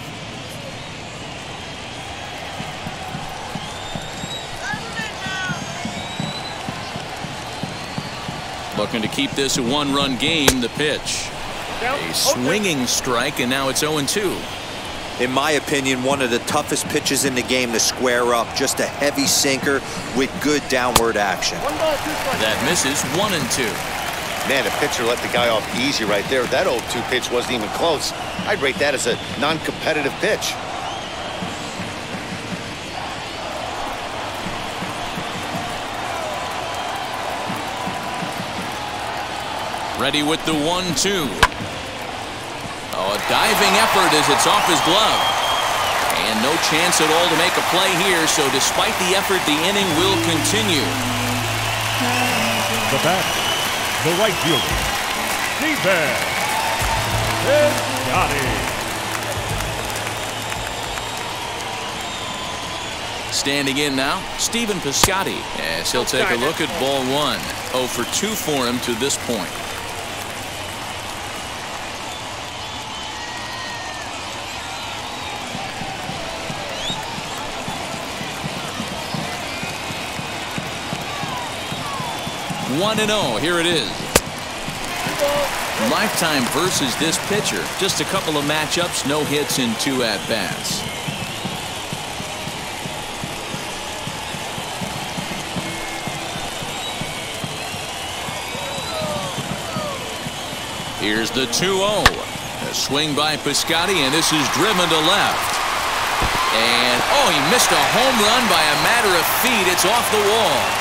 Looking to keep this a 1-run game, the pitch. A swinging strike, and now it's 0-2. In my opinion, one of the toughest pitches in the game to square up. Just a heavy sinker with good downward action. That misses 1-2. Man, the pitcher let the guy off easy right there. That 0-2 pitch wasn't even close. I'd rate that as a non-competitive pitch. Ready with the 1-2. Oh, a diving effort as it's off his glove. And no chance at all to make a play here, so despite the effort, the inning will continue. The bat, the right fielder, Stephen Piscotty. Standing in now, Stephen Piscotty, as he'll take a look at ball 1. 0 for 2 for him to this point. One and 0. Here it is. Lifetime versus this pitcher. Just a couple of matchups, no hits in 2 at-bats. Here's the 2-0. A swing by Piscotty, and this is driven to left. And, oh, he missed a home run by a matter of feet. It's off the wall.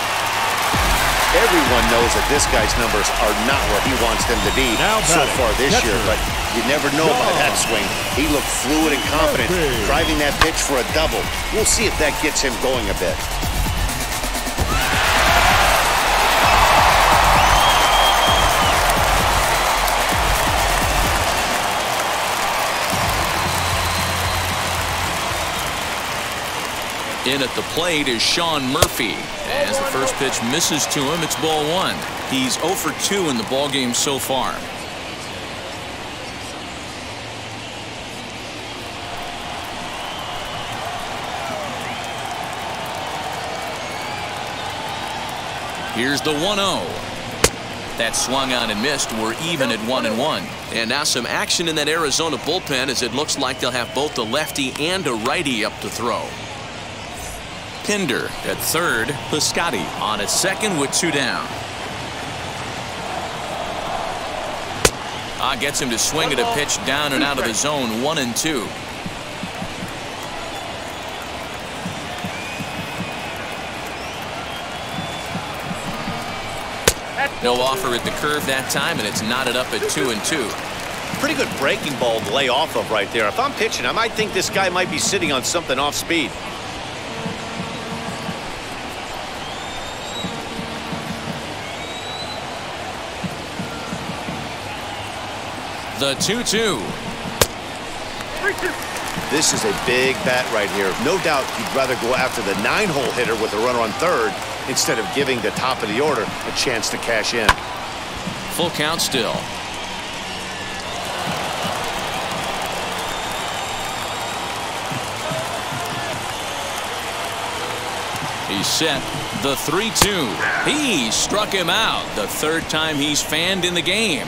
Everyone knows that this guy's numbers are not where he wants them to be so far this year, but you never know by that swing. He looked fluid and confident, driving that pitch for a double. We'll see if that gets him going a bit. In at the plate is Sean Murphy. As the first pitch misses to him, it's ball 1. He's 0 for 2 in the ballgame so far. Here's the 1-0. That swung on and missed. We're even at 1-1. And now some action in that Arizona bullpen as it looks like they'll have both a lefty and a righty up to throw. Pinder at third, Piscotty on at second with 2 down. Gets him to swing at a pitch down and out of the zone. 1-2. No offer at the curve that time, and it's knotted up at 2-2. Pretty good breaking ball to lay off of right there. If I'm pitching, I might think this guy might be sitting on something off speed. The 2-2. This is a big bat right here. No doubt you'd rather go after the 9-hole hitter with a runner on third instead of giving the top of the order a chance to cash in. Full count still. He's set. The 3-2. He struck him out. The third time he's fanned in the game.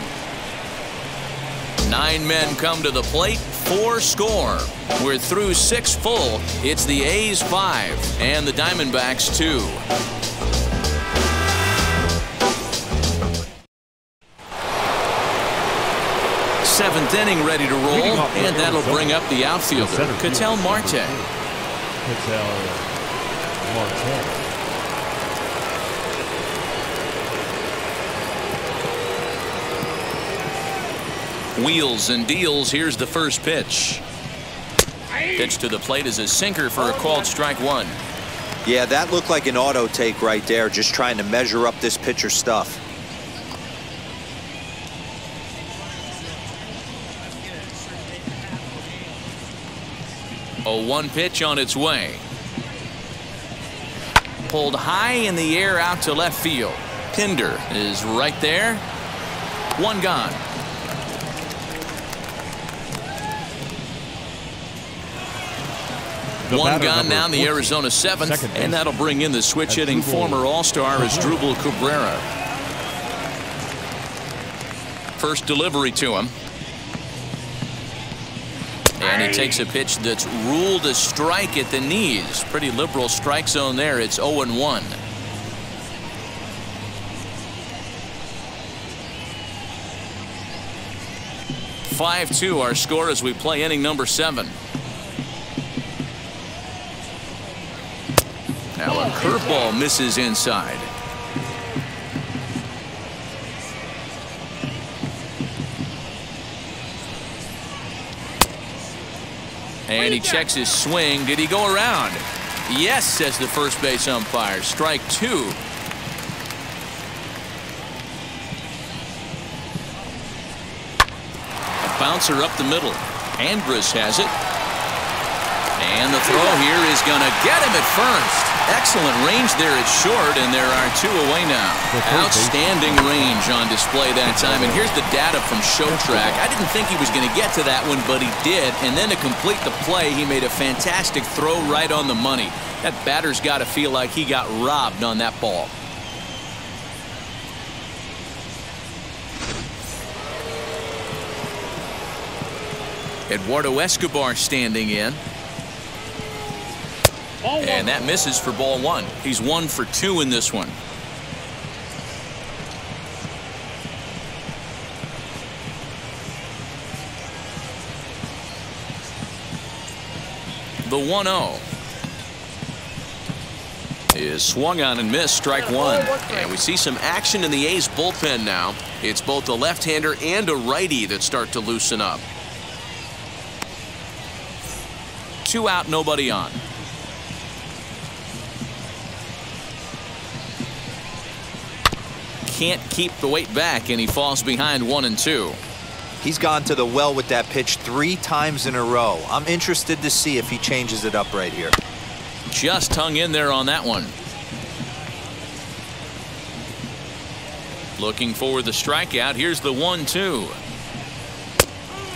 9 men come to the plate, 4 score. We're through 6 full. It's the A's 5 and the Diamondbacks 2. Seventh inning ready to roll, and that'll bring up the outfielder, Ketel Marte. Wheels and deals. Here's the first pitch. Pitch to the plate is a sinker for a called strike 1. Yeah, that looked like an auto take right there, just trying to measure up this pitcher's stuff. A 1 pitch on its way. Pulled high in the air out to left field. Pinder is right there. 1 gone. One gone now in the Arizona 7th, and that'll bring in the switch-hitting former All-Star Asdrubal Cabrera. First delivery to him. And he takes a pitch that's ruled a strike at the knees. Pretty liberal strike zone there. It's 0-1. (5-2) our score as we play inning number 7. Now a curveball misses inside. And he checks his swing. Did he go around? Yes, says the first base umpire. Strike 2. A bouncer up the middle. Andrus has it. And the throw here is going to get him at first. Excellent range there at short, and there are 2 away now. Outstanding range on display that time. And here's the data from ShowTrack. I didn't think he was going to get to that one, but he did. And then to complete the play, he made a fantastic throw right on the money. That batter's got to feel like he got robbed on that ball. Eduardo Escobar standing in. And that misses for ball 1. He's 1 for 2 in this one. The 1-0 is swung on and missed. Strike 1. And we see some action in the A's bullpen now. It's both a left-hander and a righty that start to loosen up. 2 out, nobody on. Can't keep the weight back, and he falls behind 1-2. He's gone to the well with that pitch 3 times in a row. I'm interested to see if he changes it up right here. Just hung in there on that one. Looking for the strikeout. Here's the 1-2.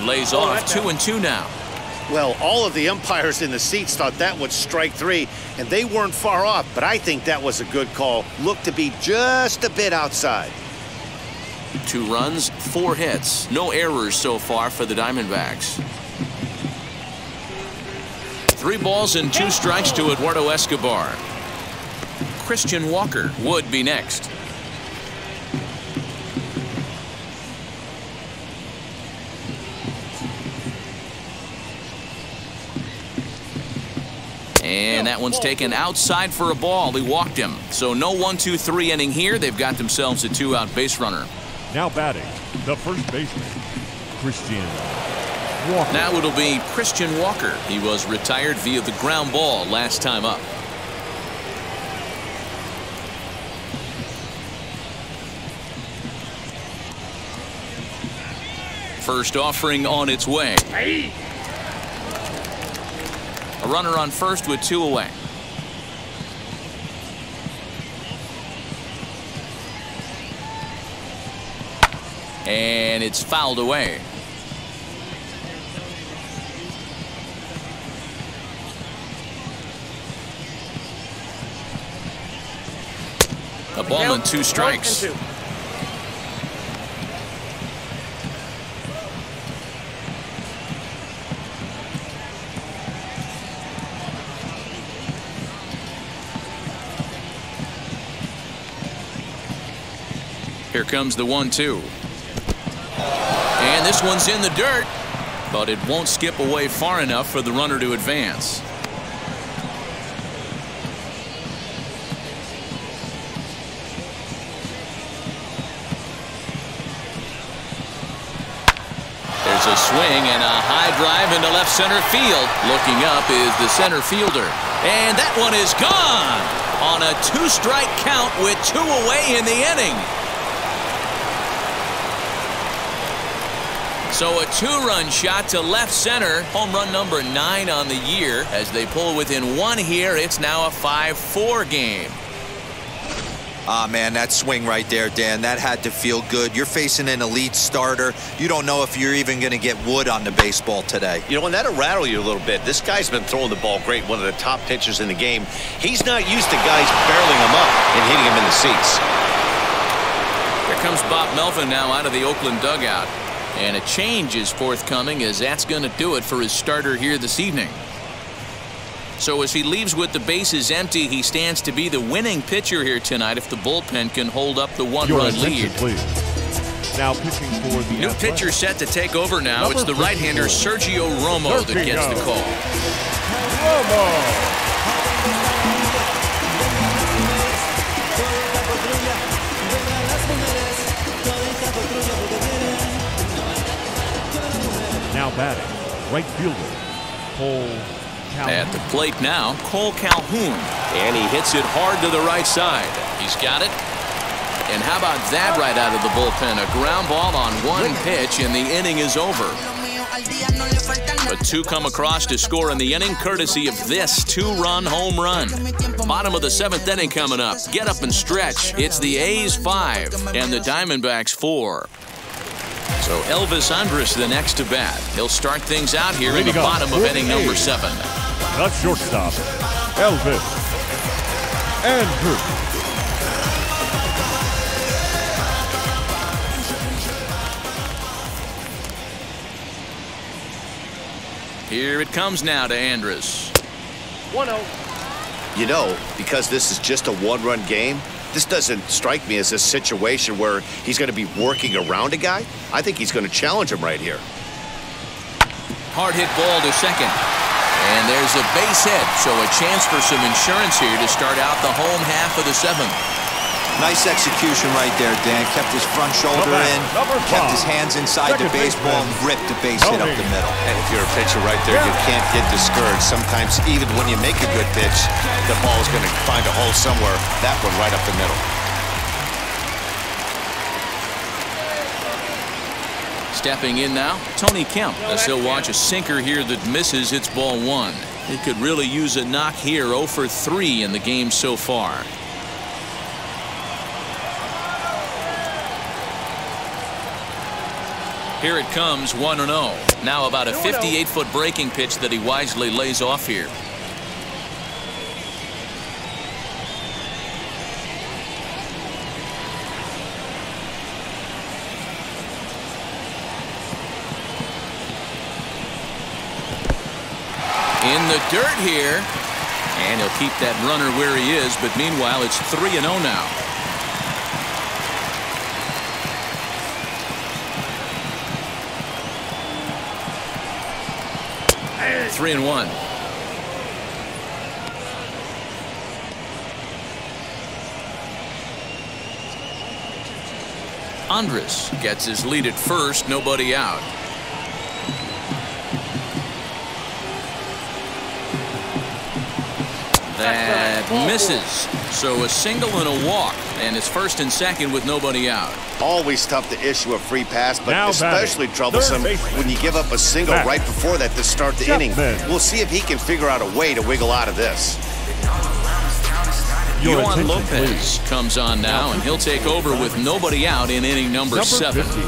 Lays off 2-2 now. Well, all of the umpires in the seats thought that was strike 3, and they weren't far off, but I think that was a good call. Looked to be just a bit outside. 2 runs, 4 hits. No errors so far for the Diamondbacks. 3 balls and 2 strikes to Eduardo Escobar. Christian Walker would be next. That one's taken outside for a ball. He walked him. So no 1-2-3 inning here. They've got themselves a 2-out base runner. Now batting, the first baseman, Christian Walker. Now it'll be Christian Walker. He was retired via the ground ball last time up. First offering on its way. A runner on first with 2 away. And it's fouled away. A ball and 2 strikes. Here comes the 1-2. And this one's in the dirt, but it won't skip away far enough for the runner to advance. There's a swing and a high drive into left center field. Looking up is the center fielder. And that one is gone on a 2-strike count with 2 away in the inning. So a 2-run shot to left center. Home run number 9 on the year. As they pull within 1 here, it's now a 5-4 game. Ah, man, that swing right there, Dan, that had to feel good. You're facing an elite starter. You don't know if you're even going to get wood on the baseball today. You know, and that'll rattle you a little bit. This guy's been throwing the ball great, one of the top pitchers in the game. He's not used to guys barreling him up and hitting him in the seats. Here comes Bob Melvin now out of the Oakland dugout. And a change is forthcoming, as that's going to do it for his starter here this evening. So as he leaves with the bases empty, he stands to be the winning pitcher here tonight if the bullpen can hold up the 1-run lead. Please. Now pitching for the new pitcher set to take over now. It's the right-hander Sergio Romo that gets the call. Romo. Now batting, right fielder, Cole Calhoun. At the plate now, Cole Calhoun. And he hits it hard to the right side. He's got it. And how about that right out of the bullpen? A ground ball on 1 pitch, and the inning is over. But 2 come across to score in the inning, courtesy of this 2-run home run. Bottom of the 7th inning coming up. Get up and stretch. It's the A's 5 and the Diamondbacks 4. So Elvis Andrus the next to bat. He'll start things out here in the bottom of inning number 7. The shortstop, Elvis Andrus. Here it comes now to Andrus. 1-0. You know, because this is just a 1-run game, this doesn't strike me as a situation where he's going to be working around a guy. I think he's going to challenge him right here. Hard hit ball to second. And there's a base hit, so a chance for some insurance here to start out the home half of the 7th. Nice execution right there, Dan. Kept his front shoulder in, kept his hands inside the baseball, and ripped the base hit up the middle. And if you're a pitcher right there, you can't get discouraged. Sometimes even when you make a good pitch, the ball is going to find a hole somewhere. That one right up the middle. Stepping in now, Tony Kemp. As he'll watch a sinker here that misses. It's ball 1. He could really use a knock here. 0 for 3 in the game so far. Here it comes, 1-0. Now about a 58-foot breaking pitch that he wisely lays off here. In the dirt here. And he'll keep that runner where he is, but meanwhile it's 3-0 now. Andres gets his lead at first, nobody out. That misses. So a single and a walk, and it's first and second with nobody out. Always tough to issue a free pass, but Now especially batting, troublesome third baseman. when you give up a single Back. right before that to start the inning. We'll see if he can figure out a way to wiggle out of this. Your Yohan attention, Lopez please. comes on now, and he'll take over with nobody out in inning number 7. 50.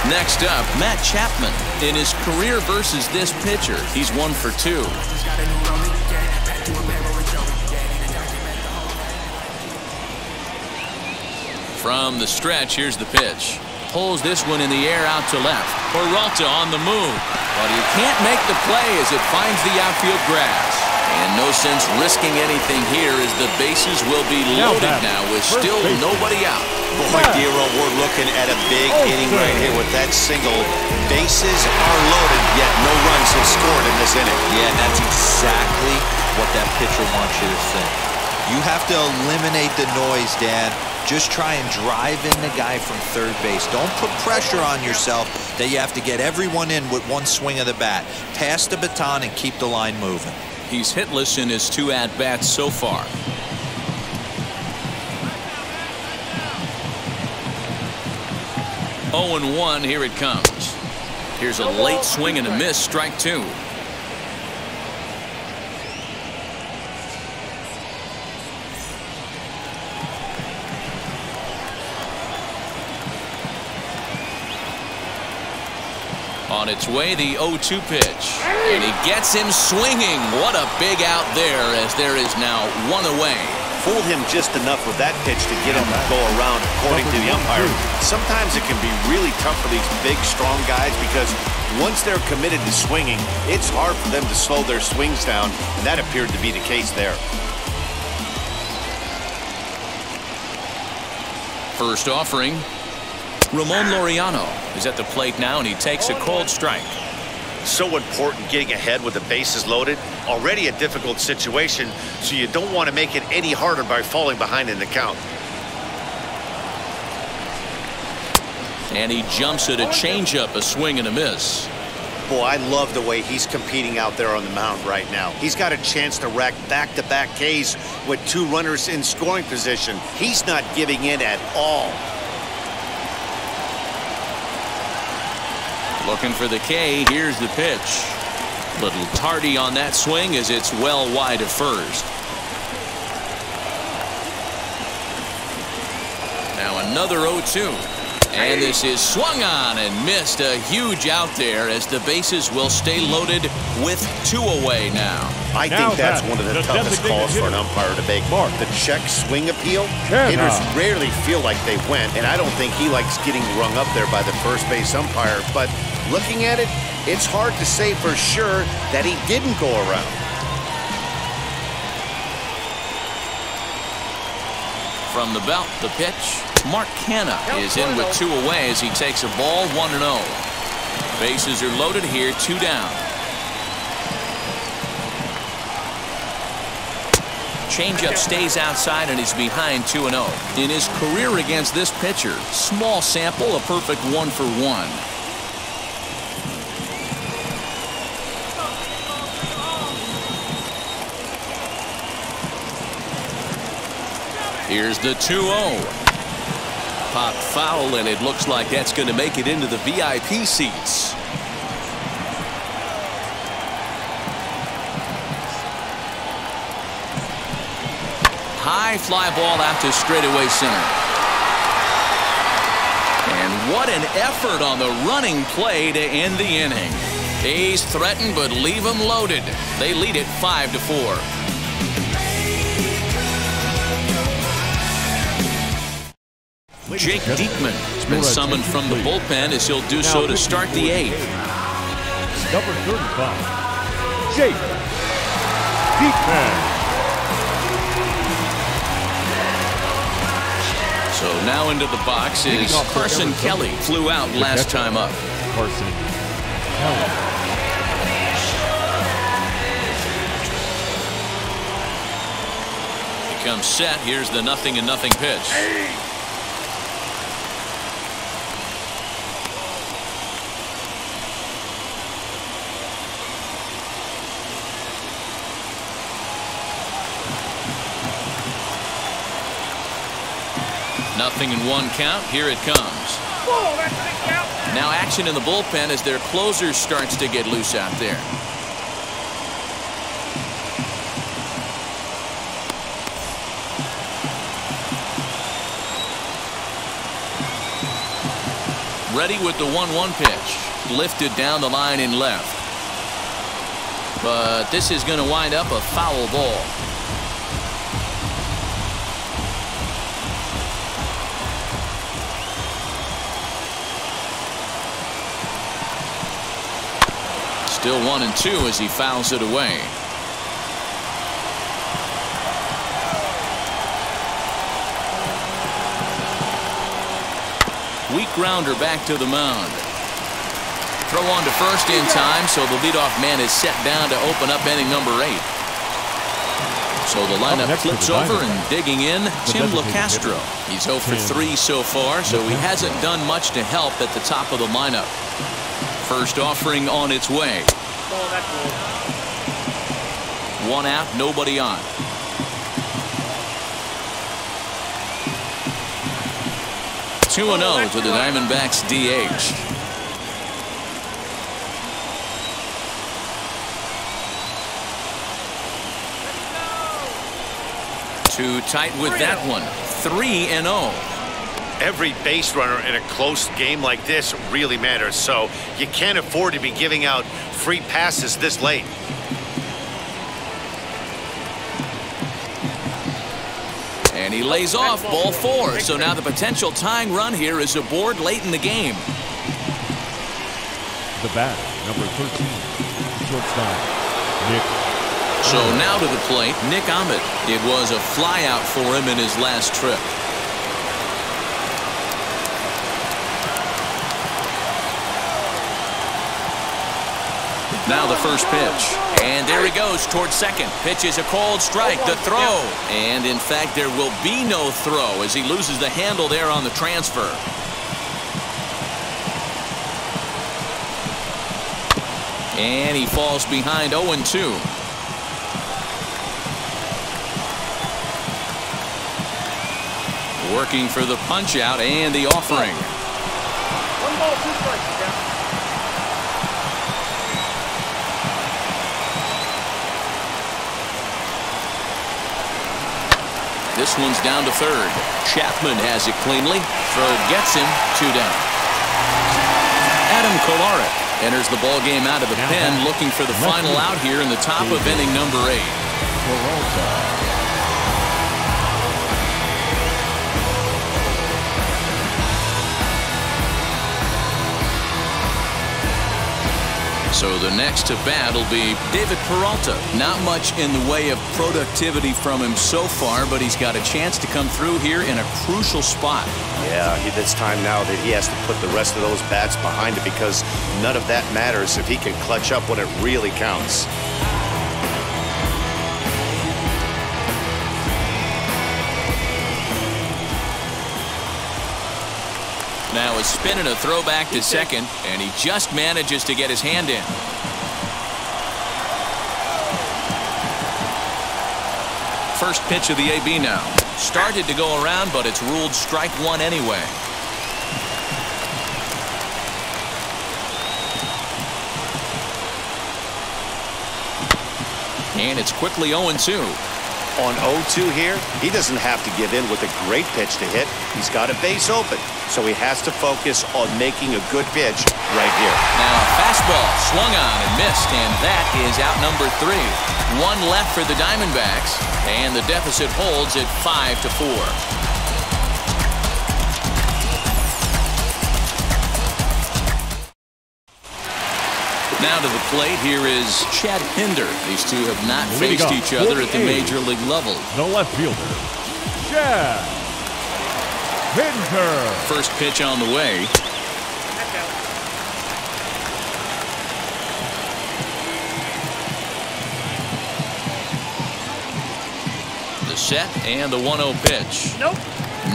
Next up, Matt Chapman. In his career versus this pitcher, he's 1 for 2. From the stretch, here's the pitch. Pulls this one in the air out to left. Peralta on the move. But he can't make the play as it finds the outfield grass. And no sense risking anything here as the bases will be loaded now with still nobody out. Boy, Dero, we're looking at a big inning right here with that single. Bases are loaded, yet no runs have scored in this inning. Yeah, and that's exactly what that pitcher wants you to think. You have to eliminate the noise, Dan. Just try and drive in the guy from third base. Don't put pressure on yourself that you have to get everyone in with one swing of the bat. Pass the baton and keep the line moving. He's hitless in his 2 at-bats so far. Oh and 1, here it comes. Here's a late swing and a miss, strike 2. On its way, the 0-2 pitch. And he gets him swinging. What a big out there as there is now 1 away. Fooled him just enough with that pitch to get him to go around, according to the umpire. Sometimes it can be really tough for these big, strong guys because once they're committed to swinging, it's hard for them to slow their swings down, and that appeared to be the case there. First offering. Ramon Laureano is at the plate now, and he takes a cold strike. So important getting ahead with the bases loaded. Already a difficult situation, so you don't want to make it any harder by falling behind in the count. And he jumps at a changeup, a swing and a miss. Boy, I love the way he's competing out there on the mound right now. He's got a chance to rack back-to-back Ks with 2 runners in scoring position. He's not giving in at all. Looking for the K. Here's the pitch. Little tardy on that swing as it's well wide of first. Now another 0-2. And this is swung on and missed. A huge out there as the bases will stay loaded with 2 away now. I think that's one of the toughest calls for an umpire to make. The check swing appeal. Hitters rarely feel like they went, and I don't think he likes getting rung up there by the first base umpire. But looking at it, it's hard to say for sure that he didn't go around. From the belt, the pitch. Mark Canha is in with 2 away as he takes a ball 1-0. Bases are loaded here, 2 down. Changeup stays outside and he's behind 2-0. In his career against this pitcher, small sample, a perfect 1 for 1. Here's the 2-0. Pop foul, and it looks like that's going to make it into the VIP seats. High fly ball out to straightaway center. And what an effort on the running play to end the inning. A's threaten, but leave them loaded. They lead it 5-4. Jake Diekman has been summoned from the bullpen as he'll do so to start the 8th. Number 35, Jake Diekman. So now into the box is Carson Kelly. Flew out last time up. Carson Kelly. Comes set. Here's the 0-0 pitch. Nothing in 1 count. Here it comes. Now action in the bullpen as their closer starts to get loose out there. Ready with the 1-1 pitch. Lifted down the line in left. But this is going to wind up a foul ball. Still 1-2 as he fouls it away. Weak grounder back to the mound. Throw on to first in time, so the leadoff man is set down to open up inning number 8. So the lineup flips over and digging in, Tim LeCastro. He's 0 for 3 so far, so he hasn't done much to help at the top of the lineup. First offering on its way. 1 out, nobody on. Two 2-0 to the Diamondbacks DH. Too tight with that one. 3-0. Every base runner in a close game like this really matters, so you can't afford to be giving out free passes this late. And he lays off, ball 4. So now the potential tying run here is aboard late in the game. The batter, number 13, shortstop, Nick. So now to the plate, Nick Ahmed. It was a flyout for him in his last trip. Now the first pitch. And there he goes towards second. Pitch is a called strike. The throw. And in fact, there will be no throw as he loses the handle there on the transfer. And he falls behind 0-2. Working for the punch out and the offering. 1 ball, 2 strikes. This one's down to third. Chapman has it cleanly. Throw gets him. 2 down. Adam Kolarek enters the ball game out of the pen, looking for the final out here in the top of inning number 8. So the next to bat will be David Peralta. Not much in the way of productivity from him so far, but he's got a chance to come through here in a crucial spot. Yeah, it's time now that he has to put the rest of those bats behind it, because none of that matters if he can clutch up when it really counts. Now a spin and a throw back to second, and he just manages to get his hand in. First pitch of the AB now. Started to go around, but it's ruled strike 1 anyway. And it's quickly 0-2. On 0-2 here, he doesn't have to give in with a great pitch to hit. He's got a base open, so he has to focus on making a good pitch right here. Now a fastball swung on and missed, and that is out number 3. 1 left for the Diamondbacks, and the deficit holds at 5-4. Now to the plate, here is Chad Pinder. These two have not faced each other at the major league level. The left fielder, Chad Pinter. First pitch on the way. The set and the 1-0 pitch. Nope.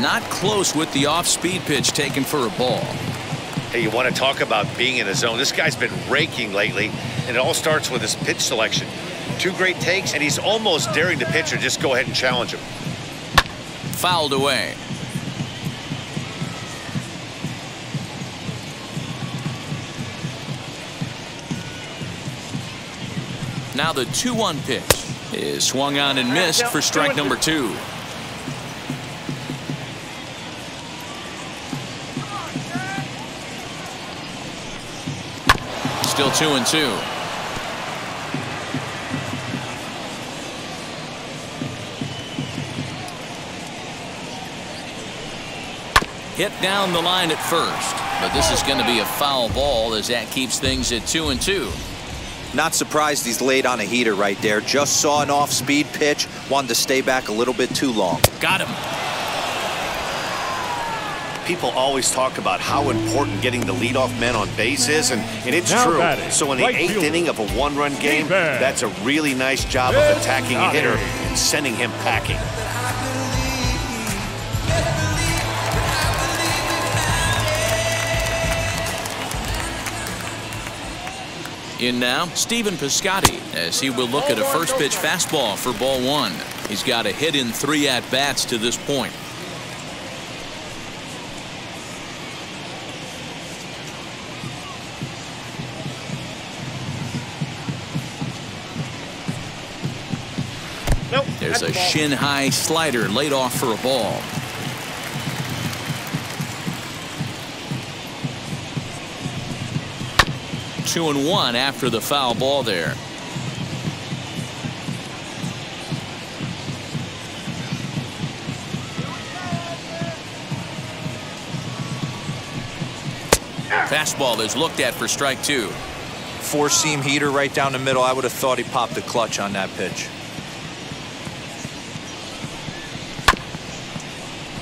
Not close with the off-speed pitch taken for a ball. Hey, you want to talk about being in a zone? This guy's been raking lately, and it all starts with his pitch selection. 2 great takes, and he's almost daring the pitcher just go ahead and challenge him. Fouled away. Now the 2-1 pitch is swung on and missed for strike number 2. Still 2-2. Hit down the line at first, but this is going to be a foul ball as that keeps things at 2-2. Not surprised he's laid on a heater right there. Just saw an off-speed pitch. Wanted to stay back a little bit too long. Got him. People always talk about how important getting the leadoff man on base is, and it's Now true. batting, So in the right 8th fielder. inning of a 1-run game, Defense. that's a really nice job of attacking a hitter and sending him packing. In now, Stephen Piscotty, as he will look at a first pitch fastball for ball 1. He's got a hit in 3 at-bats to this point. Nope. There's That's a the ball. shin-high slider laid off for a ball. Two and 1 after the foul ball there. Fastball is looked at for strike 2. 4-seam heater right down the middle. I would have thought he popped the clutch on that pitch.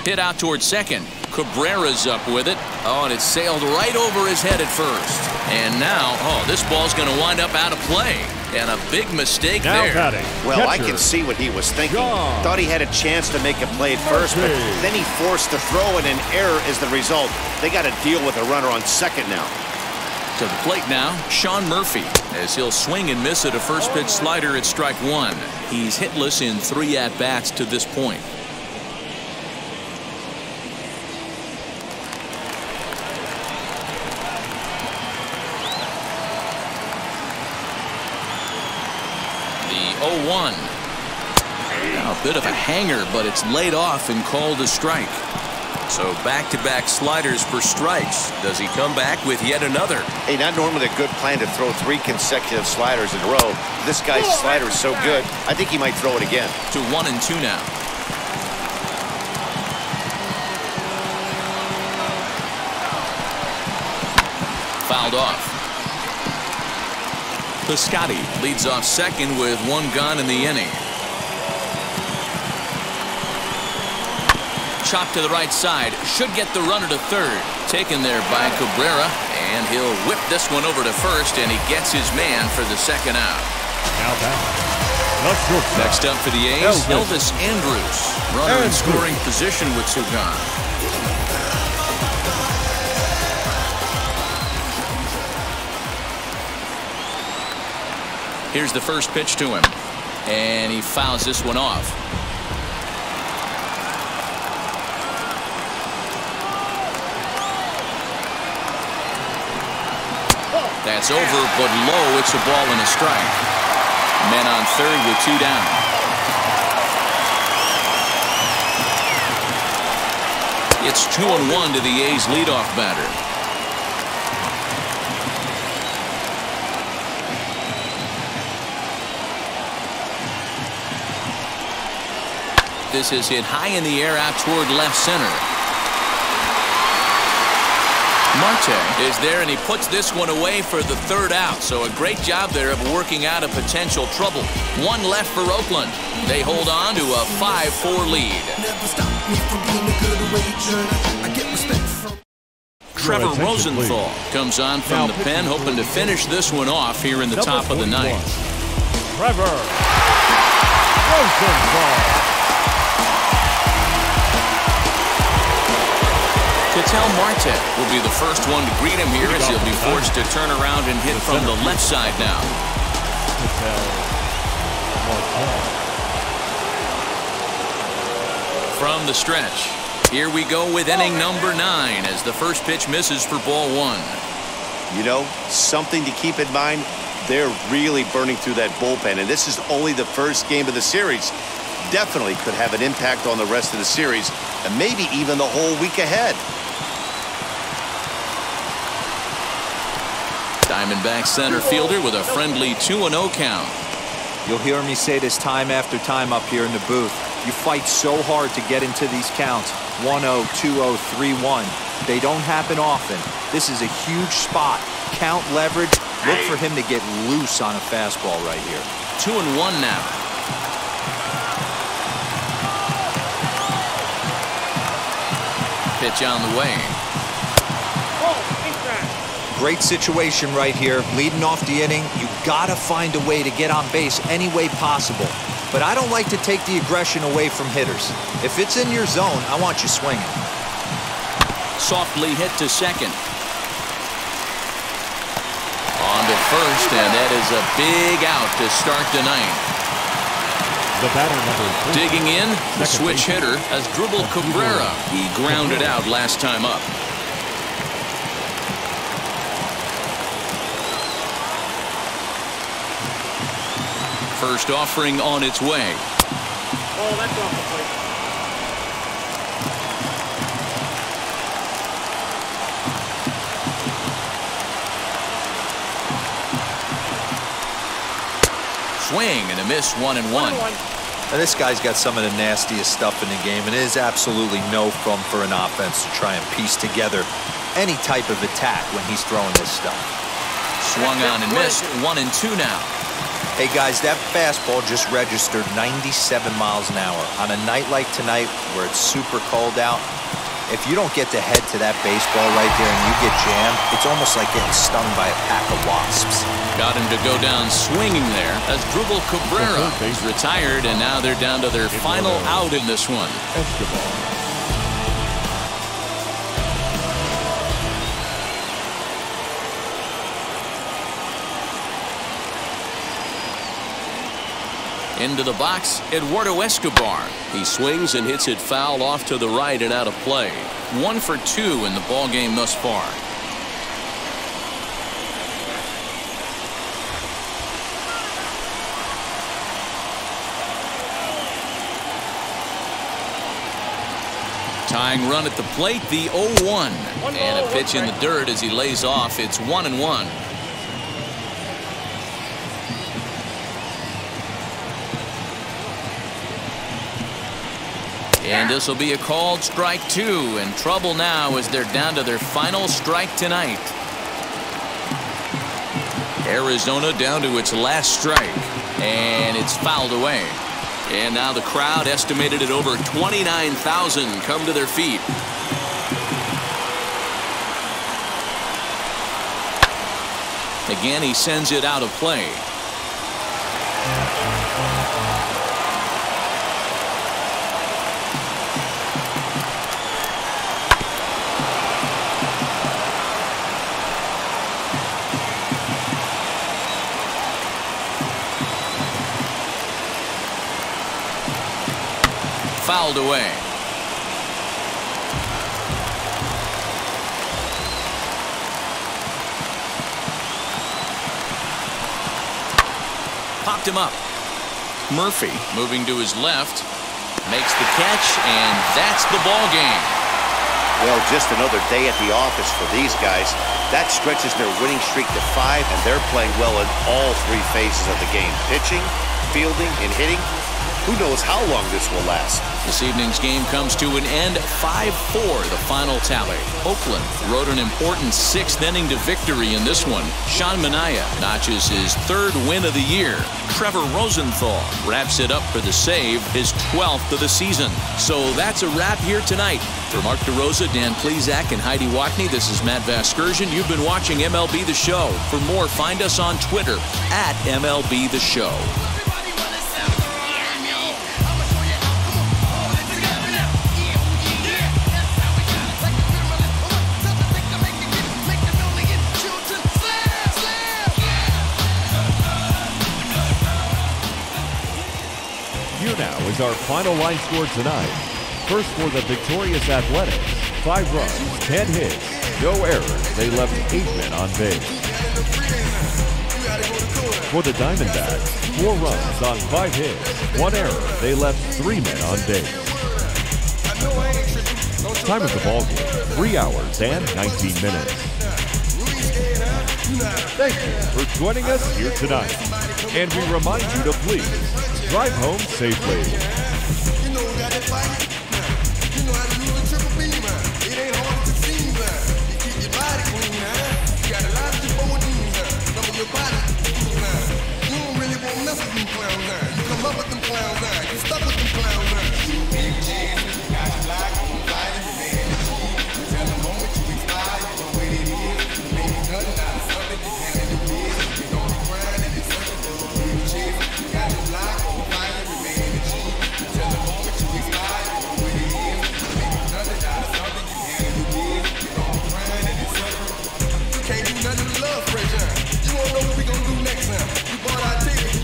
Hit out towards second. Cabrera's up with it. Oh, and it sailed right over his head at first. And now, oh, this ball's going to wind up out of play. And a big mistake Now there. batting. Well, I Catcher. can see what he was thinking. John. Thought he had a chance to make a play at first, but Okay. then he forced the throw, and an error is the result. They got to deal with a runner on second now. To the plate now, Sean Murphy, as he'll swing and miss at a first pitch slider at strike 1. He's hitless in 3 at-bats to this point. The 0-1. Now a bit of a hanger, but it's laid off and called a strike. So back-to-back sliders for strikes. Does he come back with yet another? Hey, not normally a good plan to throw 3 consecutive sliders in a row. This guy's slider is so good, I think he might throw it again. To 1-2 now. Fouled off. Piscotty leads off second with 1 gone in the inning. Chop to the right side. Should get the runner to third. Taken there by Cabrera. And he'll whip this one over to first. And he gets his man for the second out. Now batting. The shortstop. Next up for the A's, Elvis Andrus. Runner in scoring position with 2 gone. Here's the first pitch to him. And he fouls this one off. That's over, but low. It's a ball and a strike. Men on third with 2 down. It's 2-1 to the A's leadoff batter. This is hit high in the air out toward left center. Marte is there, and he puts this one away for the third out. So a great job there of working out a potential trouble. One left for Oakland. They hold on to a 5-4 lead. Trevor Rosenthal comes on from the pen, hoping to finish this one off here in the top of the ninth. Trevor Rosenthal. Ketel Marte will be the first one to greet him here as he'll be forced to turn around and hit from the left side now. From the stretch, here we go with inning number 9 as the first pitch misses for ball 1. You know, something to keep in mind, they're really burning through that bullpen, and this is only the first game of the series. Definitely could have an impact on the rest of the series and maybe even the whole week ahead. Diamondbacks center fielder with a friendly 2-0 count. You'll hear me say this time after time up here in the booth. You fight so hard to get into these counts. 1-0, 2-0, 3-1. They don't happen often. This is a huge spot. Count leverage. Look for him to get loose on a fastball right here. 2-1 now. Pitch on the way. Great situation right here. Leading off the inning, you gotta find a way to get on base any way possible. But I don't like to take the aggression away from hitters. If it's in your zone, I want you swinging. Softly hit to second. On to first, and that is a big out to start the ninth. The batter number 3. Digging in, the switch hitter as Dribble Cabrera. He grounded out last time up. First offering on its way. Oh, that's off the plate. Swing and a miss, 1-1. Now this guy's got some of the nastiest stuff in the game, and it is absolutely no fun for an offense to try and piece together any type of attack when he's throwing this stuff. Swung on and missed, 1-2 now. Hey guys, that fastball just registered 97 miles an hour. On a night like tonight where it's super cold out, if you don't get to head to that baseball right there and you get jammed, it's almost like getting stung by a pack of wasps. Got him to go down swinging there as Dribble Cabrera is retired, and now they're down to their final out in this one. Into the box, Eduardo Escobar. He swings and hits it foul off to the right and out of play. 1 for 2 in the ball game thus far. Tying run at the plate, the 0-1. And a pitch in the dirt as he lays off. It's 1-1. And this will be a called strike 2, and trouble now as they're down to their final strike tonight. Arizona down to its last strike, and it's fouled away. And now the crowd, estimated at over 29,000, come to their feet. Again, he sends it out of play. Fouled away. Popped him up. Murphy moving to his left, makes the catch, and that's the ball game. Well, just another day at the office for these guys. That stretches their winning streak to 5, and they're playing well in all 3 phases of the game: pitching, fielding, and hitting. who knows how long this will last. This evening's game comes to an end 5-4, the final tally. Oakland rode an important 6th inning to victory in this one. Sean Manaea notches his 3rd win of the year. Trevor Rosenthal wraps it up for the save, his 12th of the season. So that's a wrap here tonight. For Mark DeRosa, Dan Plezak, and Heidi Watney, this is Matt Vasgersian. You've been watching MLB The Show. For more, find us on Twitter at MLB The Show. Here now is our final line score tonight. First for the victorious Athletics, 5 runs, 10 hits, no errors. They left 8 men on base. For the Diamondbacks, 4 runs on 5 hits, 1 error. They left 3 men on base. Time of the ball game, 3 hours and 19 minutes. Thank you for joining us here tonight. And we remind you to please drive home safely.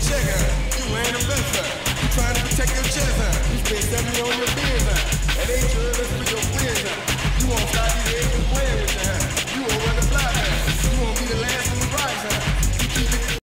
Check out. You ain't a best. You trying to protect your chest, huh? You spent 70 on your